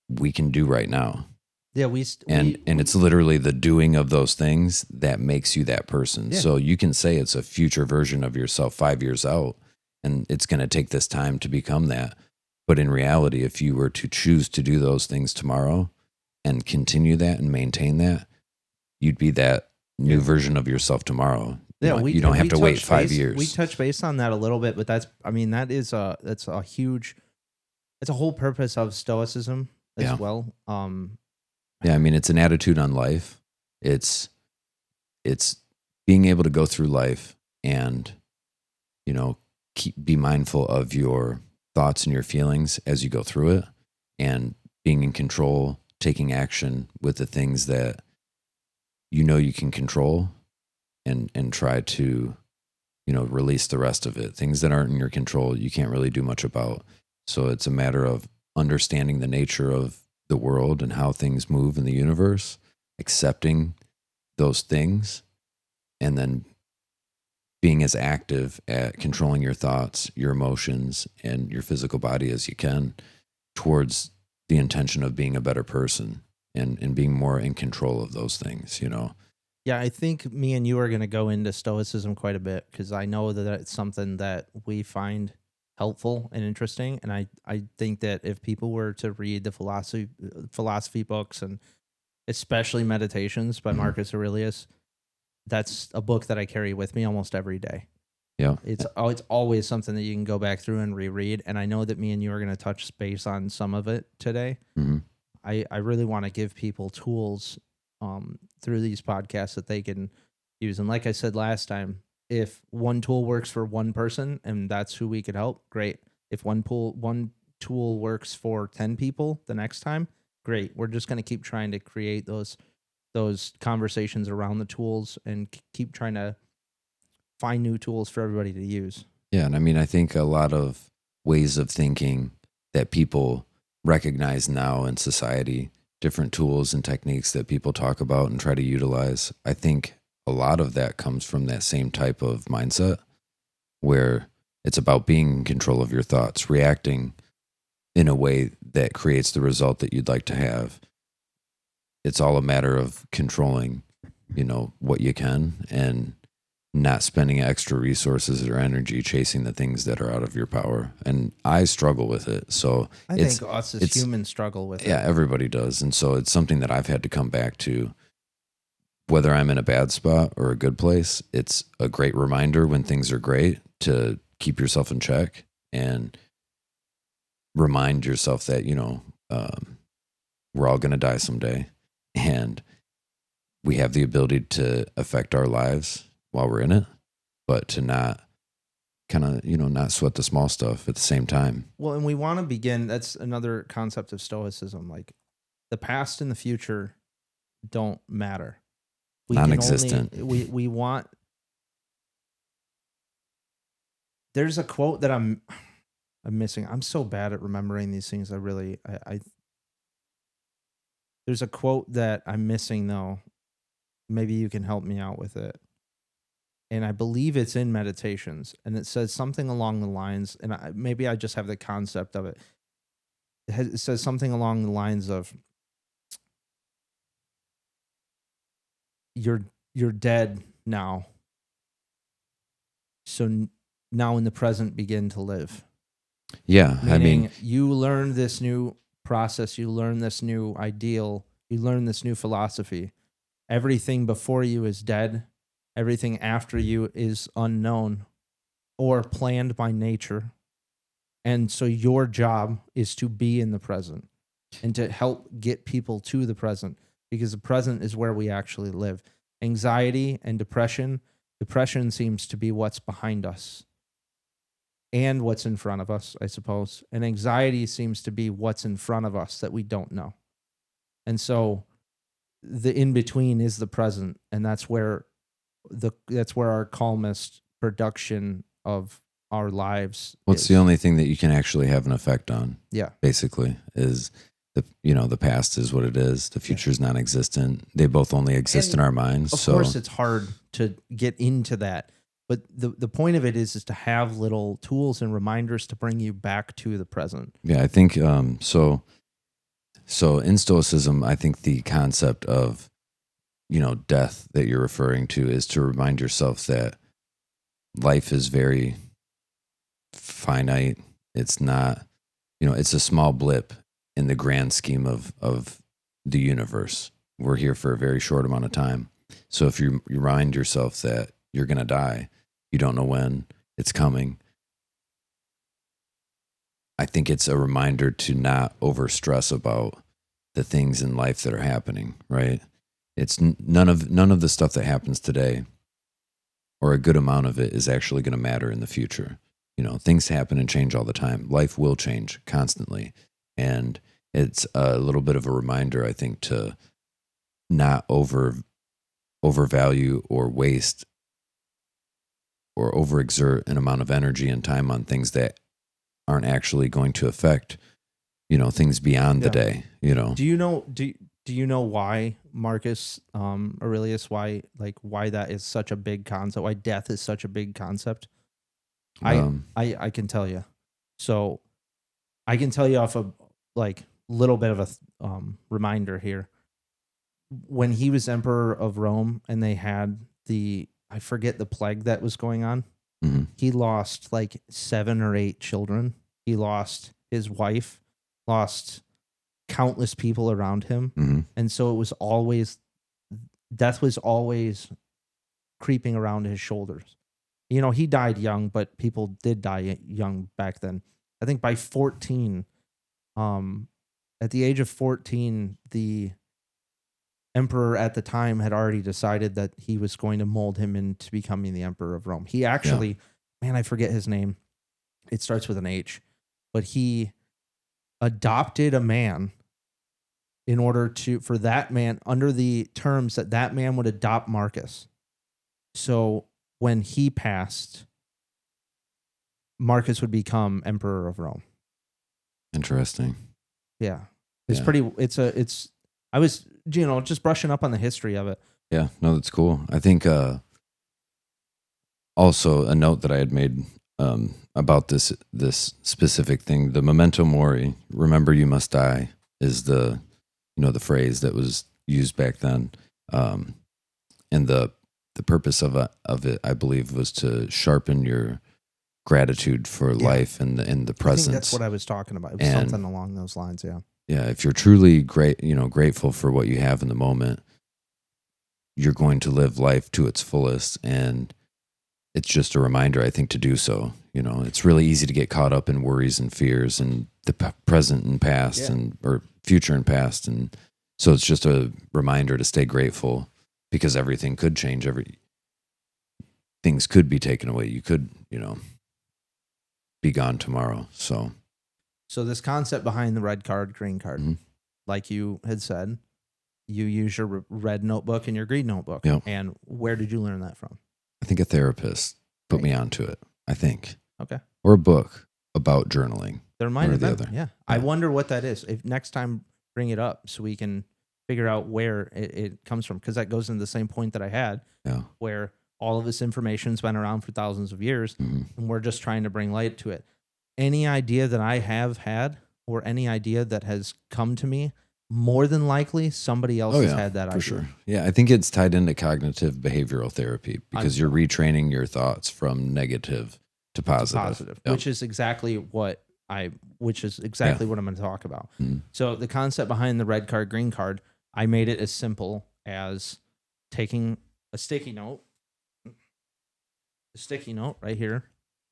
we can do right now. Yeah, and it's literally the doing of those things that makes you that person. Yeah. So you can say it's a future version of yourself 5 years out, and it's going to take this time to become that. But in reality, if you were to choose to do those things tomorrow and continue that and maintain that, you'd be that new version of yourself tomorrow. You don't have to wait 5 years. We touched base on that a little bit, but that's a huge, it's a whole purpose of Stoicism as well. Yeah, I mean, it's an attitude on life. It's being able to go through life and, be mindful of your thoughts and your feelings as you go through it, and being in control, taking action with the things that you can control, and try to, release the rest of it. Things that aren't in your control, you can't really do much about. So it's a matter of understanding the nature of the world and how things move in the universe, accepting those things, and then being as active at controlling your thoughts, your emotions, and your physical body as you can towards the intention of being a better person and being more in control of those things, Yeah, I think me and you are going to go into Stoicism quite a bit because I know that it's something that we find helpful and interesting. And I think that if people were to read the philosophy books, and especially Meditations by Marcus Aurelius, that's a book that I carry with me almost every day. Yeah. It's always something that you can go back through and reread. And I know that me and you are going to touch base on some of it today. Mm-hmm. I really want to give people tools through these podcasts that they can use. And like I said last time, if one tool works for one person and that's who we could help, great. If one tool works for 10 people the next time, great. We're just going to keep trying to create those conversations around the tools and keep trying to find new tools for everybody to use. Yeah. And I mean, I think a lot of ways of thinking that people recognize now in society, different tools and techniques that people talk about and try to utilize, I think a lot of that comes from that same type of mindset where it's about being in control of your thoughts, reacting in a way that creates the result that you'd like to have. It's all a matter of controlling, what you can and not spending extra resources or energy chasing the things that are out of your power. And I struggle with it. So I think us as humans struggle with it. Yeah, everybody does. And so it's something that I've had to come back to whether I'm in a bad spot or a good place, it's a great reminder when things are great to keep yourself in check and remind yourself that, we're all going to die someday, and we have the ability to affect our lives while we're in it, but to not not sweat the small stuff at the same time. Well, and we want to begin. That's another concept of Stoicism. Like the past and the future don't matter. Non-existent. We want. There's a quote that I'm missing. I'm so bad at remembering these things. There's a quote that I'm missing though. Maybe you can help me out with it. And I believe it's in Meditations, and it says something along the lines, and maybe I just have the concept of it. It says something along the lines of, you're dead now, so now in the present begin to live. Yeah, Meaning you learn this new process, you learn this new ideal, you learn this new philosophy. Everything before you is dead. Everything after you is unknown or planned by nature. And so your job is to be in the present and to help get people to the present, because the present is where we actually live. Anxiety and depression seems to be what's behind us and what's in front of us, I suppose. And anxiety seems to be what's in front of us that we don't know. And so the in-between is the present, and that's where our calmest production of our lives. What's the only thing that you can actually have an effect on? Yeah. Basically is the past is what it is. The future is non-existent. They both only exist in our minds. Of course it's hard to get into that. But the point of it is to have little tools and reminders to bring you back to the present. Yeah, I think so in Stoicism, I think the concept of death that you're referring to is to remind yourself that life is very finite. It's not, it's a small blip in the grand scheme of the universe. We're here for a very short amount of time. So if you remind yourself that you're going to die, you don't know when it's coming, I think it's a reminder to not overstress about the things in life that are happening, right? It's none of the stuff that happens today, or a good amount of it, is actually going to matter in the future. Things happen and change all the time. Life will change constantly. And it's a little bit of a reminder, I think, to not overvalue or waste or overexert an amount of energy and time on things that aren't actually going to affect, things beyond the day, Do you know why Marcus Aurelius, why that is such a big concept, why death is such a big concept? I can tell you. So I can tell you off a little bit of a reminder here. When he was emperor of Rome and they had I forget the plague that was going on. Mm-hmm. He lost 7 or 8 children. He lost his wife, lost countless people around him. Mm-hmm. And so death was always creeping around his shoulders. He died young, but people did die young back then. I think by 14, at the age of 14, the emperor at the time had already decided that he was going to mold him into becoming the emperor of Rome. He actually, I forget his name. It starts with an H, but he adopted a man in order for that man, under the terms that man would adopt Marcus. So when he passed, Marcus would become emperor of Rome. Interesting. Yeah. I was, just brushing up on the history of it. Yeah, no, that's cool. I think also a note that I had made about this specific thing, the memento mori, remember you must die, is the phrase that was used back then. And the purpose of it, I believe, was to sharpen your gratitude for life and the presence. I think that's what I was talking about. It was something along those lines. Yeah. Yeah. If you're truly grateful for what you have in the moment, you're going to live life to its fullest. And it's just a reminder, I think, to do so. You know, it's really easy to get caught up in worries and fears and the present and past or future and past. And so it's just a reminder to stay grateful, because everything could change. Things could be taken away. You could, be gone tomorrow. So this concept behind the red card, green card, like you had said, you use your red notebook and your green notebook. Yep. And where did you learn that from? I think a therapist put me onto it, I think. Okay. Or a book about journaling. There might have been. other. Yeah. I wonder what that is. If next time, bring it up so we can figure out where it comes from. Because that goes into the same point that I had, where all of this information's been around for thousands of years, and we're just trying to bring light to it. Any idea that I have had, or any idea that has come to me, more than likely somebody else has had that idea. For sure. Yeah, I think it's tied into cognitive behavioral therapy, because you're retraining your thoughts from negative to positive. Yep. Which is exactly what I'm going to talk about. So the concept behind the red card, green card, I made it as simple as taking a sticky note right here.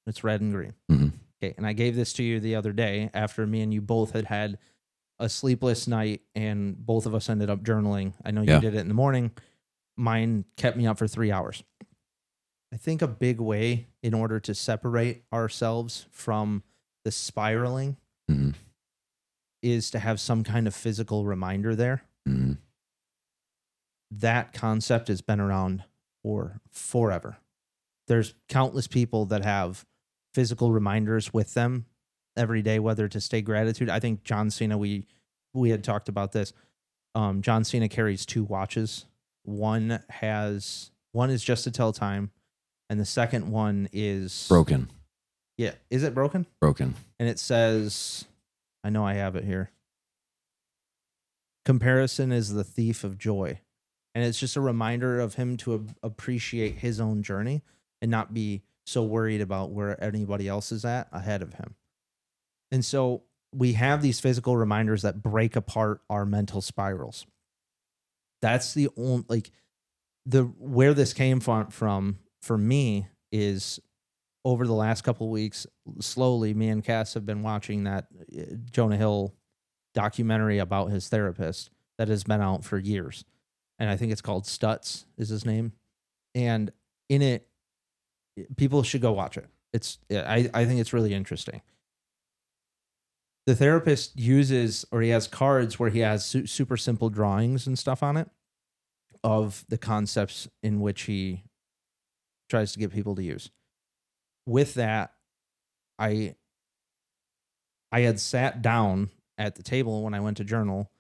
It's red and green. Okay. And I gave this to you the other day after me and you both had a sleepless night, and both of us ended up journaling. I know you did it in the morning. Mine kept me up for 3 hours. I think a big way in order to separate ourselves from the spiraling is to have some kind of physical reminder there. That concept has been around for forever. There's countless people that have physical reminders with them every day, whether to stay gratitude. I think John Cena, we had talked about this. John Cena carries 2 watches. One is just to tell time, and the second one is broken. Yeah, is it broken? Broken. And it says, I know I have it here. Comparison is the thief of joy. And it's just a reminder of him to appreciate his own journey and not be so worried about where anybody else is at ahead of him. And so we have these physical reminders that break apart our mental spirals. That's the only, where this came from for me is over the last couple of weeks, slowly, me and Cass have been watching that Jonah Hill documentary about his therapist that has been out for years. And I think it's called Stutz is his name. And in it, people should go watch it. I think it's really interesting. The therapist he has cards where he has super simple drawings and stuff on it of the concepts in which he tries to get people to use. With that, I had sat down at the table when I went to journal,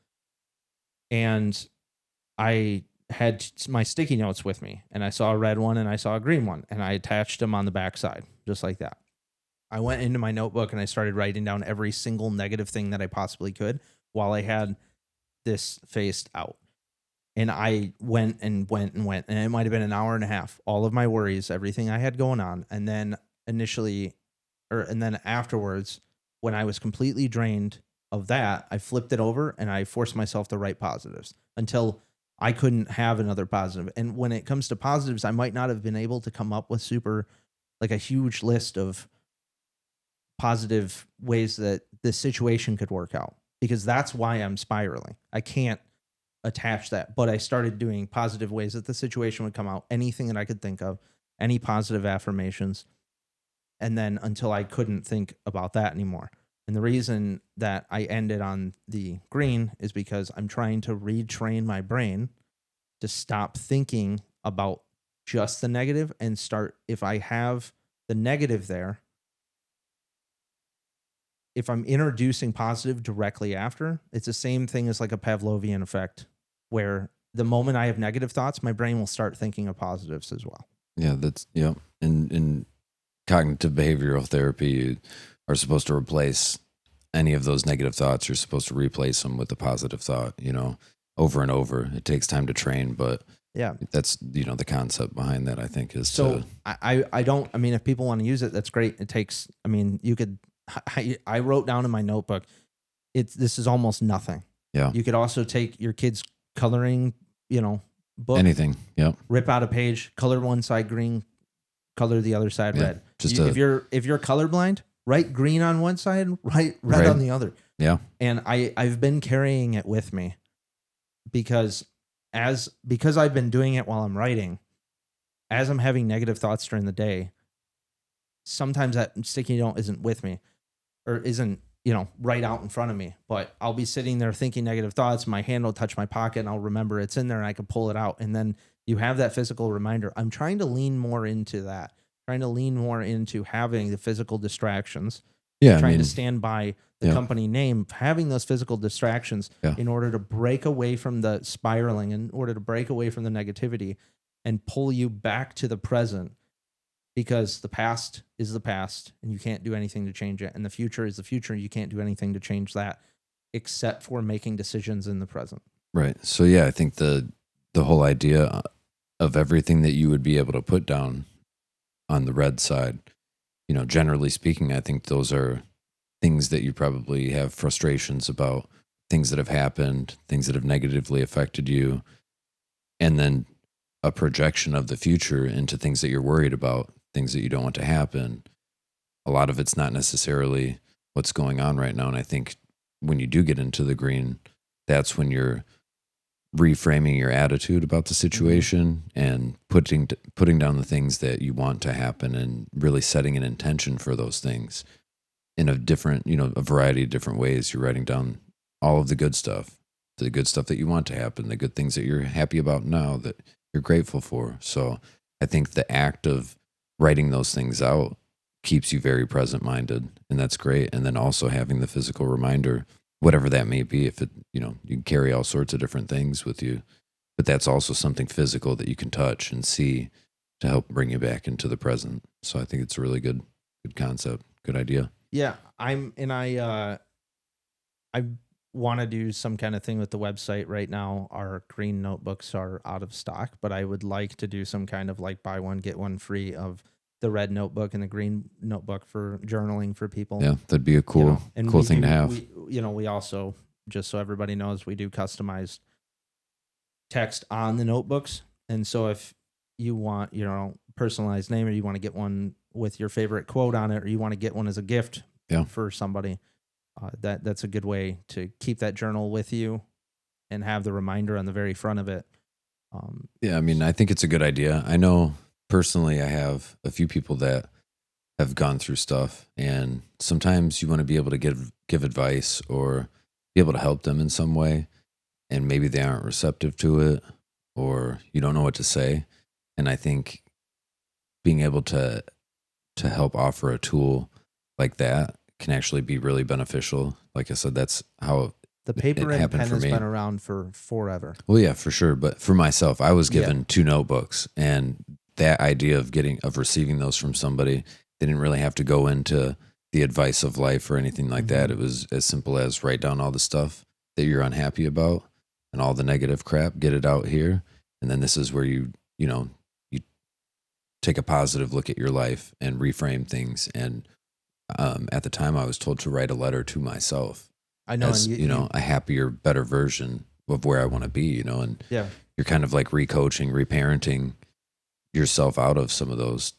and I had my sticky notes with me, and I saw a red one and I saw a green one, and I attached them on the back side, just like that. I went into my notebook and I started writing down every single negative thing that I possibly could while I had this faced out. And I went, and it might have been an hour and a half, all of my worries, everything I had going on. And then afterwards, when I was completely drained of that, I flipped it over and I forced myself to write positives until I couldn't have another positive. And when it comes to positives, I might not have been able to come up with a huge list of positive ways that this situation could work out, because that's why I'm spiraling. I can't attach that, but I started doing positive ways that the situation would come out, anything that I could think of, any positive affirmations. And then until I couldn't think about that anymore. And the reason that I ended on the green is because I'm trying to retrain my brain to stop thinking about just the negative and start, if I have the negative there, if I'm introducing positive directly after, it's the same thing as like a Pavlovian effect, where the moment I have negative thoughts, my brain will start thinking of positives as well. Yeah, in cognitive behavioral therapy, you are supposed to replace any of those negative thoughts. You're supposed to replace them with a positive thought, over and over. It takes time to train, but yeah, that's, the concept behind that, I think, is if people want to use it, that's great. It takes, I wrote down in my notebook, this is almost nothing. Yeah. You could also take your kids' coloring, book, Anything. Yep. rip out a page, color one side green, color the other side Yeah, red. just If you're colorblind, write green on one side, write red Right. on the other. Yeah. And I've been carrying it with me because I've been doing it while I'm writing. As I'm having negative thoughts during the day, sometimes that sticky note isn't with me or isn't, right out in front of me, but I'll be sitting there thinking negative thoughts. My hand will touch my pocket and I'll remember it's in there and I can pull it out. And then you have that physical reminder. I'm trying to lean more into that, trying to lean more into having the physical distractions, Yeah. trying to stand by the yeah. company name, having those physical distractions Yeah. in order to break away from the spiraling, in order to break away from the negativity and pull you back to the present, because the past is the past and you can't do anything to change it. And the future is the future and you can't do anything to change that except for making decisions in the present. Right. So yeah, I think the whole idea of everything that you would be able to put down on the red side, generally speaking, I think those are things that you probably have frustrations about, things that have happened, things that have negatively affected you, and then a projection of the future into things that you're worried about, things that you don't want to happen. A lot of it's not necessarily what's going on right now. And I think when you do get into the green, that's when you're reframing your attitude about the situation and putting down the things that you want to happen and really setting an intention for those things in a different, a variety of different ways. You're writing down all of the good stuff that you want to happen, the good things that you're happy about now, that you're grateful for. So I think the act of writing those things out keeps you very present minded, and that's great. And then also having the physical reminder, whatever that may be, if it, you can carry all sorts of different things with you, but that's also something physical that you can touch and see to help bring you back into the present. So I think it's a really good concept, good idea. Yeah. I want to do some kind of thing with the website right now. Our green notebooks are out of stock, but I would like to do some kind of like buy one, get one free of the red notebook and the green notebook for journaling for people. Yeah, that'd be a cool thing to have. We also, just so everybody knows, we do customized text on the notebooks. And so if you want, personalized name, or you want to get one with your favorite quote on it, or you want to get one as a gift for somebody, that's a good way to keep that journal with you and have the reminder on the very front of it. Yeah, I mean, I think it's a good idea. I know personally I have a few people that have gone through stuff, and sometimes you want to be able to give advice or be able to help them in some way, and maybe they aren't receptive to it, or you don't know what to say. And I think being able to help offer a tool like that can actually be really beneficial. Like I said, that's how the paper and pen has me. been around for forever. Well, yeah, for sure. But for myself, I was given 2 notebooks, and that idea of receiving those from somebody, they didn't really have to go into the advice of life or anything like that. It was as simple as write down all the stuff that you're unhappy about and all the negative crap, get it out here. And then this is where you take a positive look at your life and reframe things. And at the time I was told to write a letter to myself. I know, as, a happier, better version of where I want to be, and you're kind of like recoaching, reparenting yourself out of some of those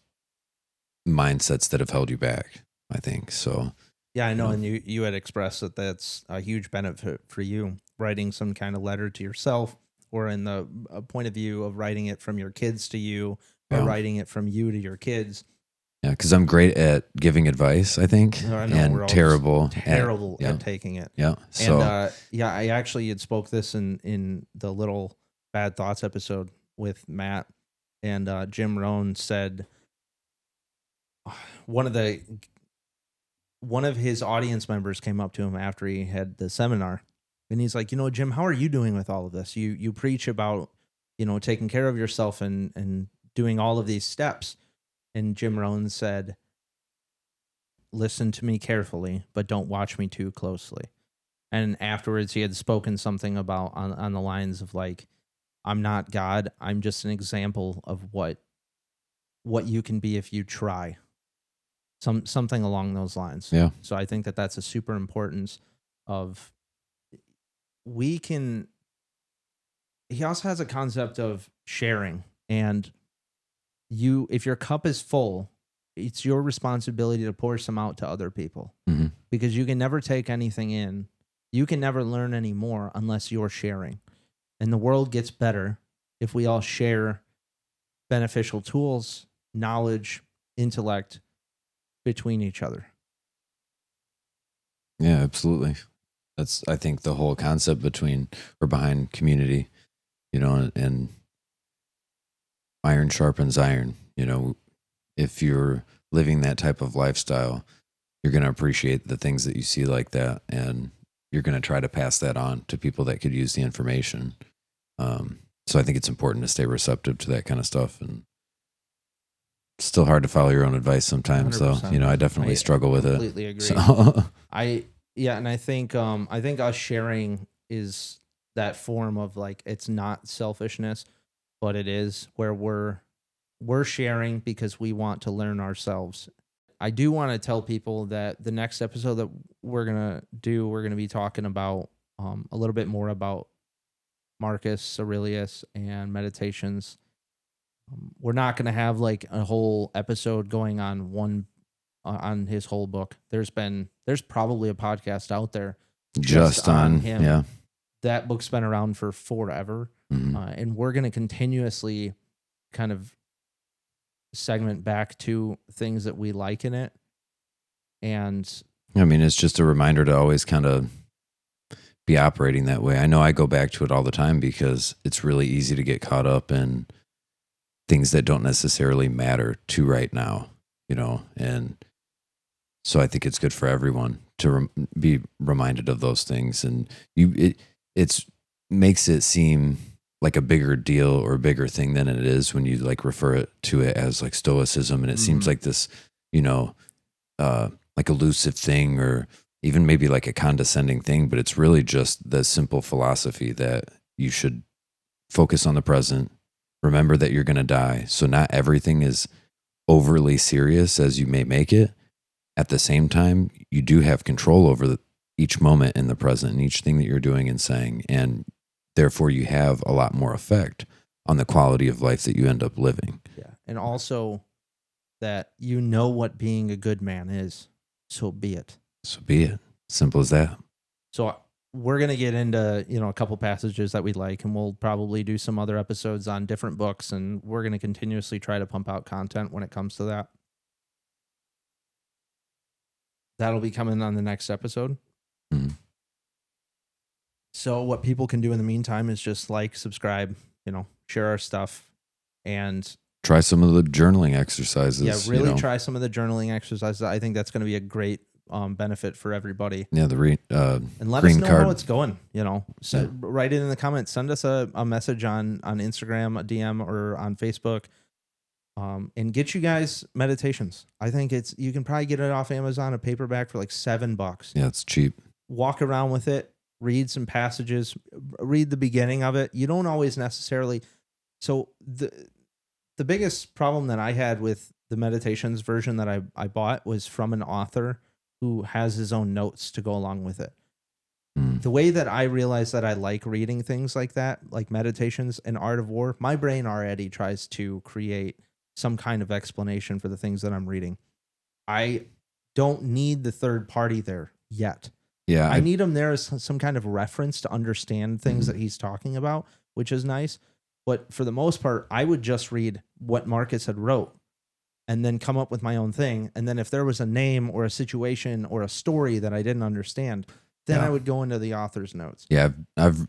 mindsets that have held you back, I think. So, yeah, I know. And you had expressed that that's a huge benefit for you, writing some kind of letter to yourself, or in the point of view of writing it from your kids to you, or writing it from you to your kids. Yeah, because I'm great at giving advice, I think, and terrible at taking it. Yeah. So, and I actually had spoke this in the little Bad Thoughts episode with Matt, and Jim Rohn said one of his audience members came up to him after he had the seminar, and he's like, Jim, how are you doing with all of this? You preach about taking care of yourself and doing all of these steps. And Jim Rohn said, listen to me carefully, but don't watch me too closely. And afterwards, he had spoken something about on the lines of like, I'm not God. I'm just an example of what you can be if you try. Something along those lines. Yeah. So I think that that's a super importance of we can he also has a concept of sharing, and if your cup is full, it's your responsibility to pour some out to other people, Mm-hmm. because you can never take anything in. You can never learn any more unless you're sharing. And the world gets better if we all share beneficial tools, knowledge, intellect between each other. Yeah, absolutely. That's, I think, the whole concept behind community, and iron sharpens iron. If you're living that type of lifestyle, you're going to appreciate the things that you see like that, and you're going to try to pass that on to people that could use the information. So I think it's important to stay receptive to that kind of stuff. And it's still hard to follow your own advice sometimes, though. 100%. I definitely struggle with it. Completely agree. So, And I think us sharing is that form of, like, it's not selfishness, but it is where we're sharing because we want to learn ourselves. I do want to tell people that the next episode that we're going to be talking about a little bit more about Marcus Aurelius and meditations. We're not going to have like a whole episode going on on his whole book. There's probably a podcast out there just on him. Yeah. That book's been around for forever. Mm-hmm. And we're going to continuously kind of segment back to things that we like in it. And I mean, it's just a reminder to always kind of be operating that way. I know I go back to it all the time because it's really easy to get caught up in things that don't necessarily matter to right now, and so I think it's good for everyone to be reminded of those things. And it makes it seem like a bigger deal or a bigger thing than it is when you like refer to it as like stoicism, and it seems like this, like elusive thing, or even maybe like a condescending thing, but it's really just the simple philosophy that you should focus on the present, remember that you're going to die. So not everything is overly serious as you may make it. At the same time, you do have control over each moment in the present and each thing that you're doing and saying, and therefore you have a lot more effect on the quality of life that you end up living. Yeah. And also that what being a good man is, so be it. So be it. Simple as that. So we're going to get into, a couple passages that we like, and we'll probably do some other episodes on different books, and we're going to continuously try to pump out content when it comes to that. That'll be coming on the next episode. Mm-hmm. So what people can do in the meantime is just like, subscribe, share our stuff, and try some of the journaling exercises. Yeah, really try some of the journaling exercises. I think that's going to be a great benefit for everybody. Yeah, and let us know how it's going. Write it in the comments. Send us a message on Instagram, a DM, or on Facebook, and get you guys meditations. I think you can probably get it off Amazon, a paperback, for like $7. Yeah, it's cheap. Walk around with it. Read some passages. Read the beginning of it. You don't always necessarily. So the biggest problem that I had with the meditations version that I bought was from an author who has his own notes to go along with it. The way that I realized that I like reading things like that, like meditations and Art of War, my brain already tries to create some kind of explanation for the things that I'm reading. I don't need the third party there yet. Yeah, I need him there as some kind of reference to understand things that he's talking about, which is nice. But for the most part, I would just read what Marcus had wrote and then come up with my own thing. And then if there was a name or a situation or a story that I didn't understand, then I would go into the author's notes. Yeah, I've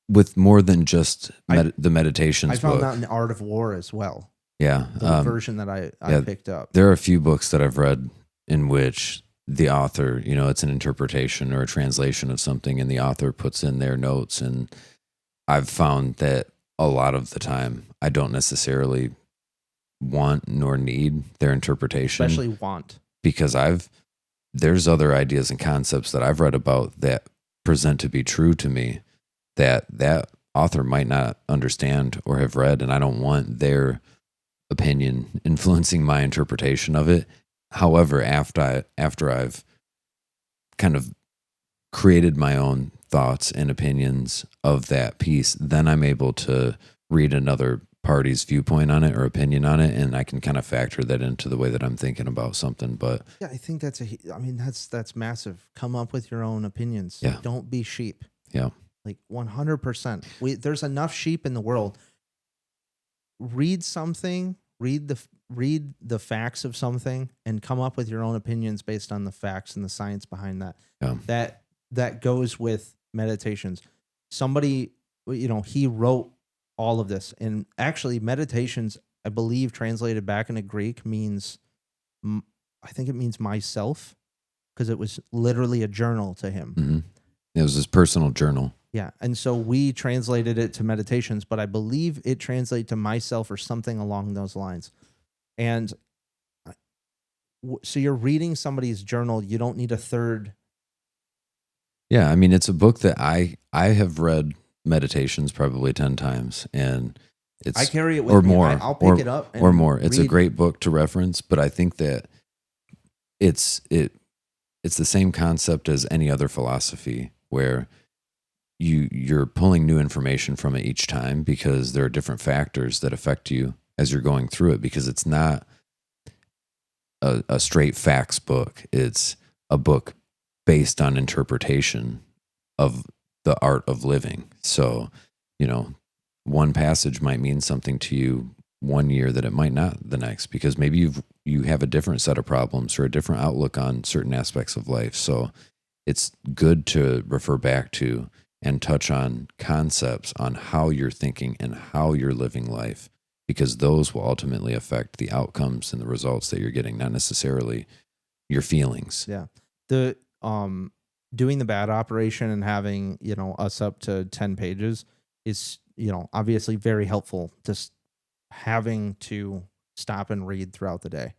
with more than just the meditations. I found that in Art of War as well. Yeah, the version that I picked up. There are a few books that I've read in which the author, it's an interpretation or a translation of something, and the author puts in their notes. And I've found that a lot of the time, I don't necessarily want nor need their interpretation. Especially want. Because there's other ideas and concepts that I've read about that present to be true to me that author might not understand or have read, and I don't want their opinion influencing my interpretation of it. However, after I've kind of created my own thoughts and opinions of that piece, then I'm able to read another party's viewpoint on it or opinion on it, and I can kind of factor that into the way that I'm thinking about something. But Yeah, I think that's that's massive. Come up with your own opinions. Yeah. Don't be sheep. yeah, Like 100%. There's enough sheep in the world. Read something, read the facts of something, and come up with your own opinions based on the facts and the science behind that. yeah, That goes with meditations. Somebody, he wrote all of this, and actually, meditations, I believe, translated back into Greek means, I think it means myself, because it was literally a journal to him. hmm It was his personal journal. Yeah. And so we translated it to meditations, but I believe it translated to myself or something along those lines. And so you're reading somebody's journal. You don't need a third. Yeah, I mean, it's a book that I have read meditations probably 10 times, and it's I carry it with or me. more. I'll pick it up or more. It's a read. great book to reference, but I think that it's the same concept as any other philosophy, where you're pulling new information from it each time because there are different factors that affect you as you're going through it, because it's not a straight facts book. It's a book based on interpretation of the art of living. So, one passage might mean something to you one year that it might not the next, because maybe you have a different set of problems or a different outlook on certain aspects of life. So it's good to refer back to and touch on concepts on how you're thinking and how you're living life, because those will ultimately affect the outcomes and the results that you're getting, not necessarily your feelings. Yeah. The doing the B.A.D operation and having, us up to 10 pages is, obviously very helpful. Just having to stop and read throughout the day.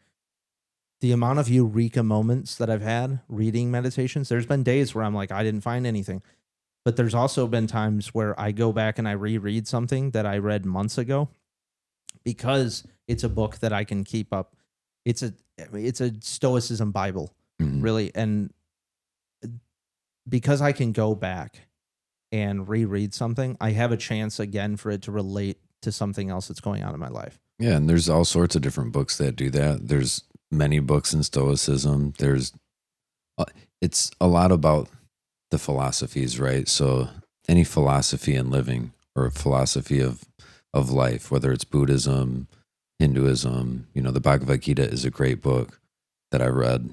The amount of eureka moments that I've had reading meditations, there's been days where I'm like, I didn't find anything. But there's also been times where I go back and I reread something that I read months ago, because it's a book that I can keep up. It's a Stoicism Bible, really. And because I can go back and reread something, I have a chance again for it to relate to something else that's going on in my life. Yeah, and there's all sorts of different books that do that. There's many books in Stoicism. It's a lot about the philosophies, right? So any philosophy in living or philosophy of life, whether it's Buddhism, Hinduism, the Bhagavad Gita is a great book that I read.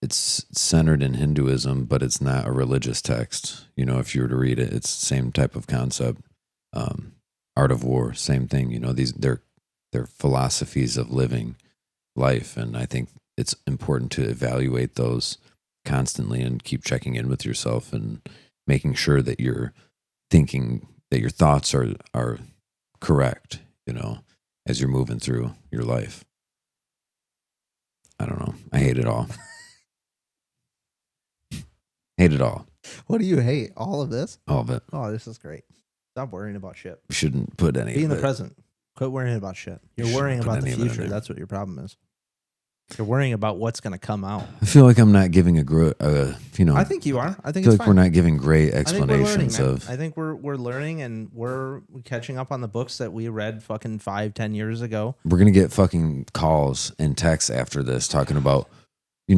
It's centered in Hinduism, but it's not a religious text. If you were to read it, it's the same type of concept. Art of War, same thing. They're philosophies of living life, and I think it's important to evaluate those constantly and keep checking in with yourself and making sure that you're thinking, that your thoughts are correct, as you're moving through your life. I don't know. I hate it all. Hate it all. What do you hate? All of this? All of it. Oh, this is great. Stop worrying about shit. We shouldn't put any Be in of the it. present. Quit worrying about shit. You're Shouldn't worrying put about the any of it in future. there. That's what your problem is. You're worrying about what's going to come out. I feel like I'm not giving I think you are. I think I feel it's like fine. we're not giving great I think we're learning, explanations man. of. I think we're learning, and we're catching up on the books that we read fucking 5-10 years ago. We're gonna get fucking calls and texts after this talking about,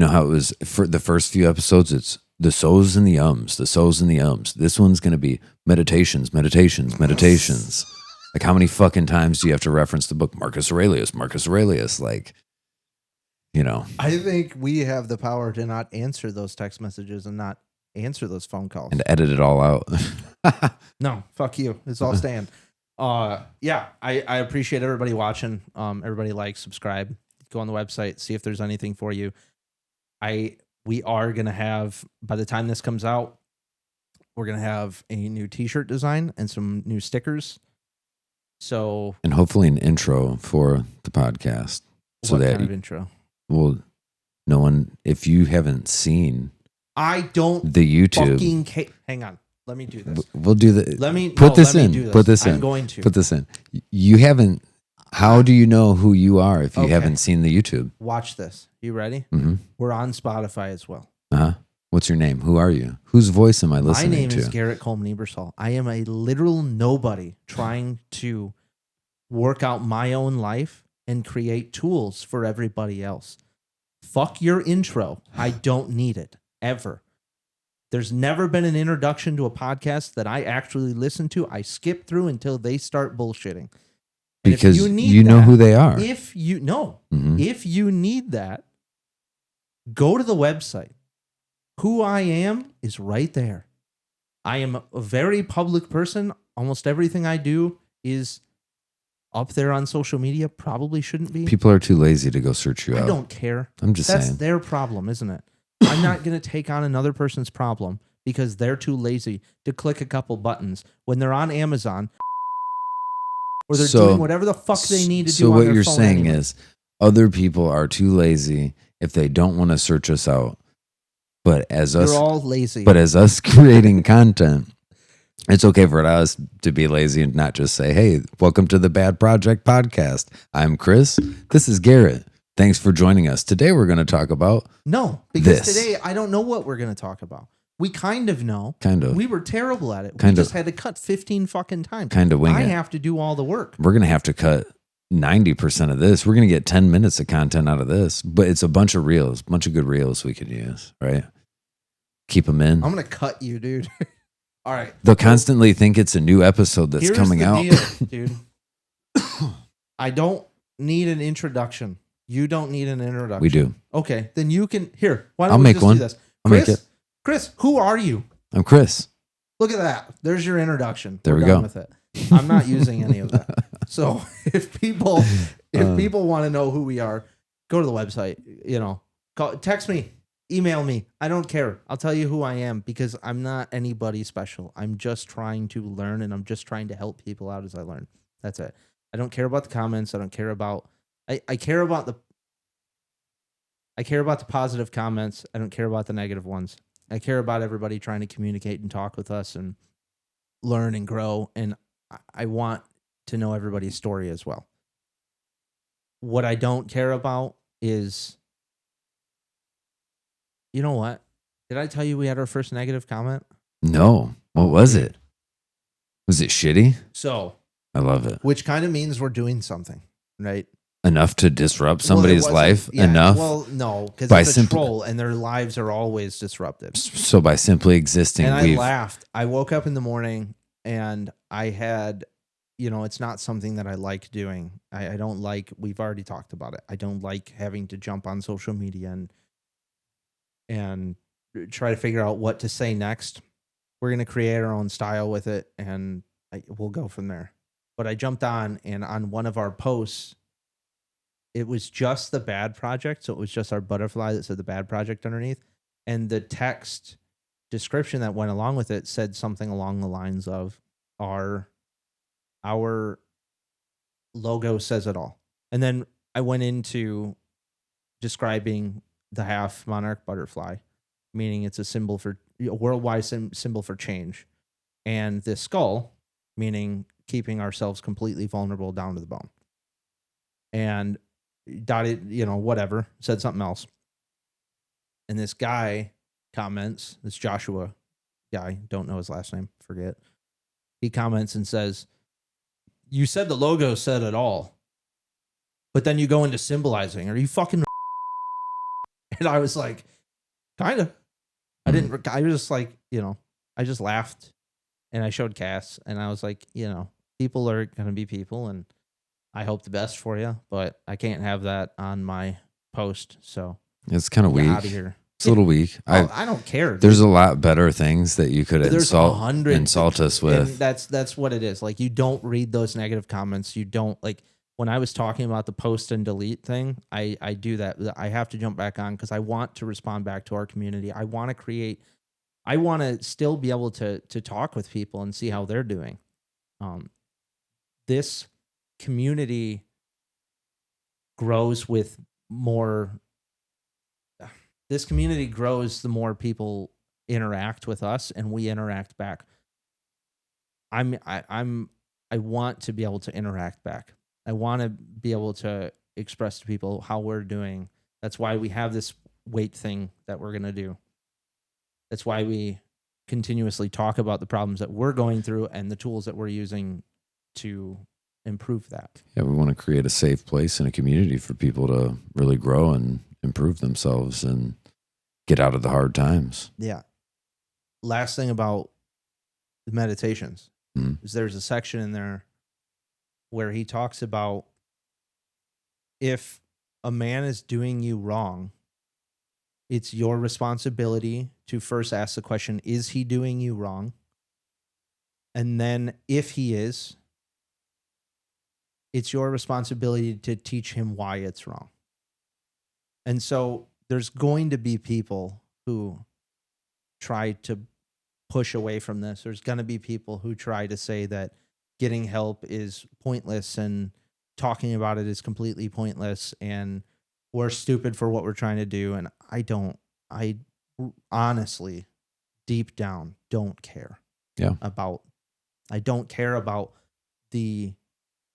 how it was for the first few episodes. It's the so's and the ums, the so's and the ums. This one's gonna be meditations. Like, how many fucking times do you have to reference the book Marcus Aurelius? Like, I think we have the power to not answer those text messages and not answer those phone calls. and edit it all out. No, fuck you. It's all staying. Yeah, I appreciate everybody watching. Everybody like, subscribe, go on the website, see if there's anything for you. We are gonna have, by the time this comes out, we're gonna have a new t-shirt design and some new stickers. So, and hopefully an intro for the podcast. So what that kind of intro? Well, no one, if you haven't seen I don't the YouTube, fucking hang on. Let me do this. we'll do the. Let me put this let me in. do this. Put this I'm in. going to Put this in. You haven't. How do you know who you are if you Okay. haven't seen the YouTube? Watch this. You ready? Mm-hmm. We're on Spotify as well. Uh-huh. What's your name? Who are you? Whose voice am I My listening name to? is Garrett Coleman Ebersol. I am a literal nobody trying to work out my own life and create tools for everybody else. Fuck your intro. I don't need it ever. There's never been an introduction to a podcast that I actually listen to. I skip through until they start bullshitting. And Because if you know who they are. If you Mhm. if you need that, go to the website. Who I am is right there. I am a very public person. Almost everything I do is up there on social media. Probably shouldn't be. People are too lazy to go search you out. I don't care. I'm just That's saying. their problem, isn't it? I'm not going to take on another person's problem because they're too lazy to click a couple buttons when they're on Amazon or they're doing whatever the fuck they need to do on their phone. So what you're saying is other people are too lazy if they don't want to search us out. But as they're us, all lazy. But as us creating content, it's okay for us to be lazy and not just say, "Hey, welcome to the Bad Project podcast. I'm Chris. This is Garrett. Thanks for joining us. Today we're going to talk about because today I don't know what we're going to talk about. We kind of know. Kind of. We were terrible at it. Kind we of. just had to cut 15 fucking times. Kind of wing I it. have to do all the work. We're going to have to cut 90% of this. We're going to get 10 minutes of content out of this, but it's a bunch of reels, bunch of good reels we could use, right? Keep them in. I'm going to cut you, dude. All right. They'll constantly think it's a new episode that's coming out. Deal, dude. I don't need an introduction. You don't need an introduction. We do. Okay, then you can. Here, why don't I'll we make just one. do this? I'll make it. Chris, who are you? I'm Chris. Look at that. There's your introduction. There We're we done go. with it. I'm not using any of that. So if people want to know who we are, go to the website. Text me, email me. I don't care. I'll tell you who I am because I'm not anybody special. I'm just trying to learn and I'm just trying to help people out as I learn. That's it. I don't care about the comments. I don't care about. I care about the positive comments. I don't care about the negative ones. I care about everybody trying to communicate and talk with us and learn and grow. And I want to know everybody's story as well. What I don't care about is, you know what? Did I tell you we had our first negative comment? No. What was it? Was it shitty? So. I love it. Which kind of means we're doing something, right? Enough to disrupt somebody's life? Yeah, enough? Well, no, because it's a troll and their lives are always disrupted. So by simply existing, and I laughed. I woke up in the morning and I had, it's not something that I like doing. I don't like, we've already talked about it. I don't like having to jump on social media and try to figure out what to say next. We're going to create our own style with it and we'll go from there. But I jumped on and on one of our posts, it was just the B.A.D project. So it was just our butterfly that said the B.A.D project underneath. And the text description that went along with it said something along the lines of our logo says it all. And then I went into describing the half monarch butterfly, meaning it's a worldwide symbol for change. And the skull, meaning keeping ourselves completely vulnerable down to the bone. And dotted, whatever, said something else. And this guy comments, this Joshua guy, don't know his last name, forget. He comments and says, "You said the logo said it all, but then you go into symbolizing. Are you fucking?" And I was like, kind of. I was just like, I just laughed and I showed Cass and I was like, people are going to be people and I hope the best for you, but I can't have that on my post. So it's kind of weak. Out of here. It's a little weak. I don't care. There's a lot better things that you could insult us with. And that's what it is. Like, you don't read those negative comments. You don't, like, when I was talking about the post and delete thing, I do that. I have to jump back on because I want to respond back to our community. I want to still be able to talk with people and see how they're doing. This community grows with more. This community grows the more people interact with us and we interact back. I want to be able to interact back. I want to be able to express to people how we're doing. That's why we have this weight thing that we're going to do. That's why we continuously talk about the problems that we're going through and the tools that we're using to improve that. Yeah, we want to create a safe place and a community for people to really grow and improve themselves and get out of the hard times. Yeah. Last thing about the meditations is there's a section in there where he talks about if a man is doing you wrong, it's your responsibility to first ask the question, is he doing you wrong? And then if he is, it's your responsibility to teach him why it's wrong. And so there's going to be people who try to push away from this. There's going to be people who try to say that getting help is pointless and talking about it is completely pointless and we're stupid for what we're trying to do. And I honestly, deep down, don't care I don't care about the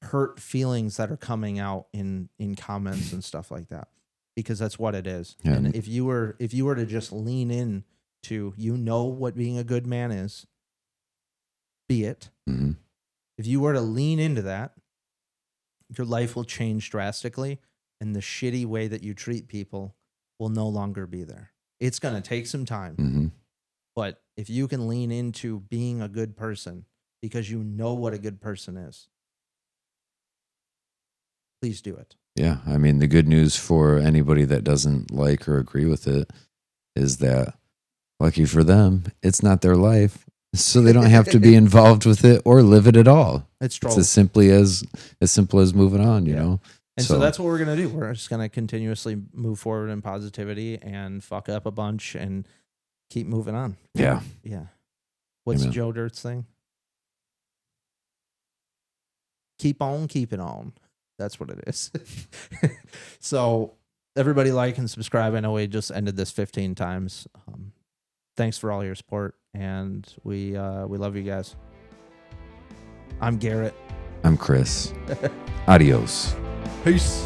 hurt feelings that are coming out in comments and stuff like that, because that's what it is. Yeah. And if you were to just lean in to, what being a good man is, be it. Mm-hmm. If you were to lean into that, your life will change drastically, and the shitty way that you treat people will no longer be there. It's going to take some time, but if you can lean into being a good person because you know what a good person is, please do it. Yeah, I mean, the good news for anybody that doesn't like or agree with it is that, lucky for them, it's not their life, so they don't have to be involved with it or live it at all. It's as simple as moving on, you know. And so that's what we're gonna do. We're just gonna continuously move forward in positivity and fuck up a bunch and keep moving on. Yeah. What's Amen. Joe Dirt's thing? Keep on keeping on. That's what it is. So everybody like and subscribe. I know we just ended this 15 times. Thanks for all your support, and we love you guys. I'm Garrett. I'm Chris. Adios. Peace.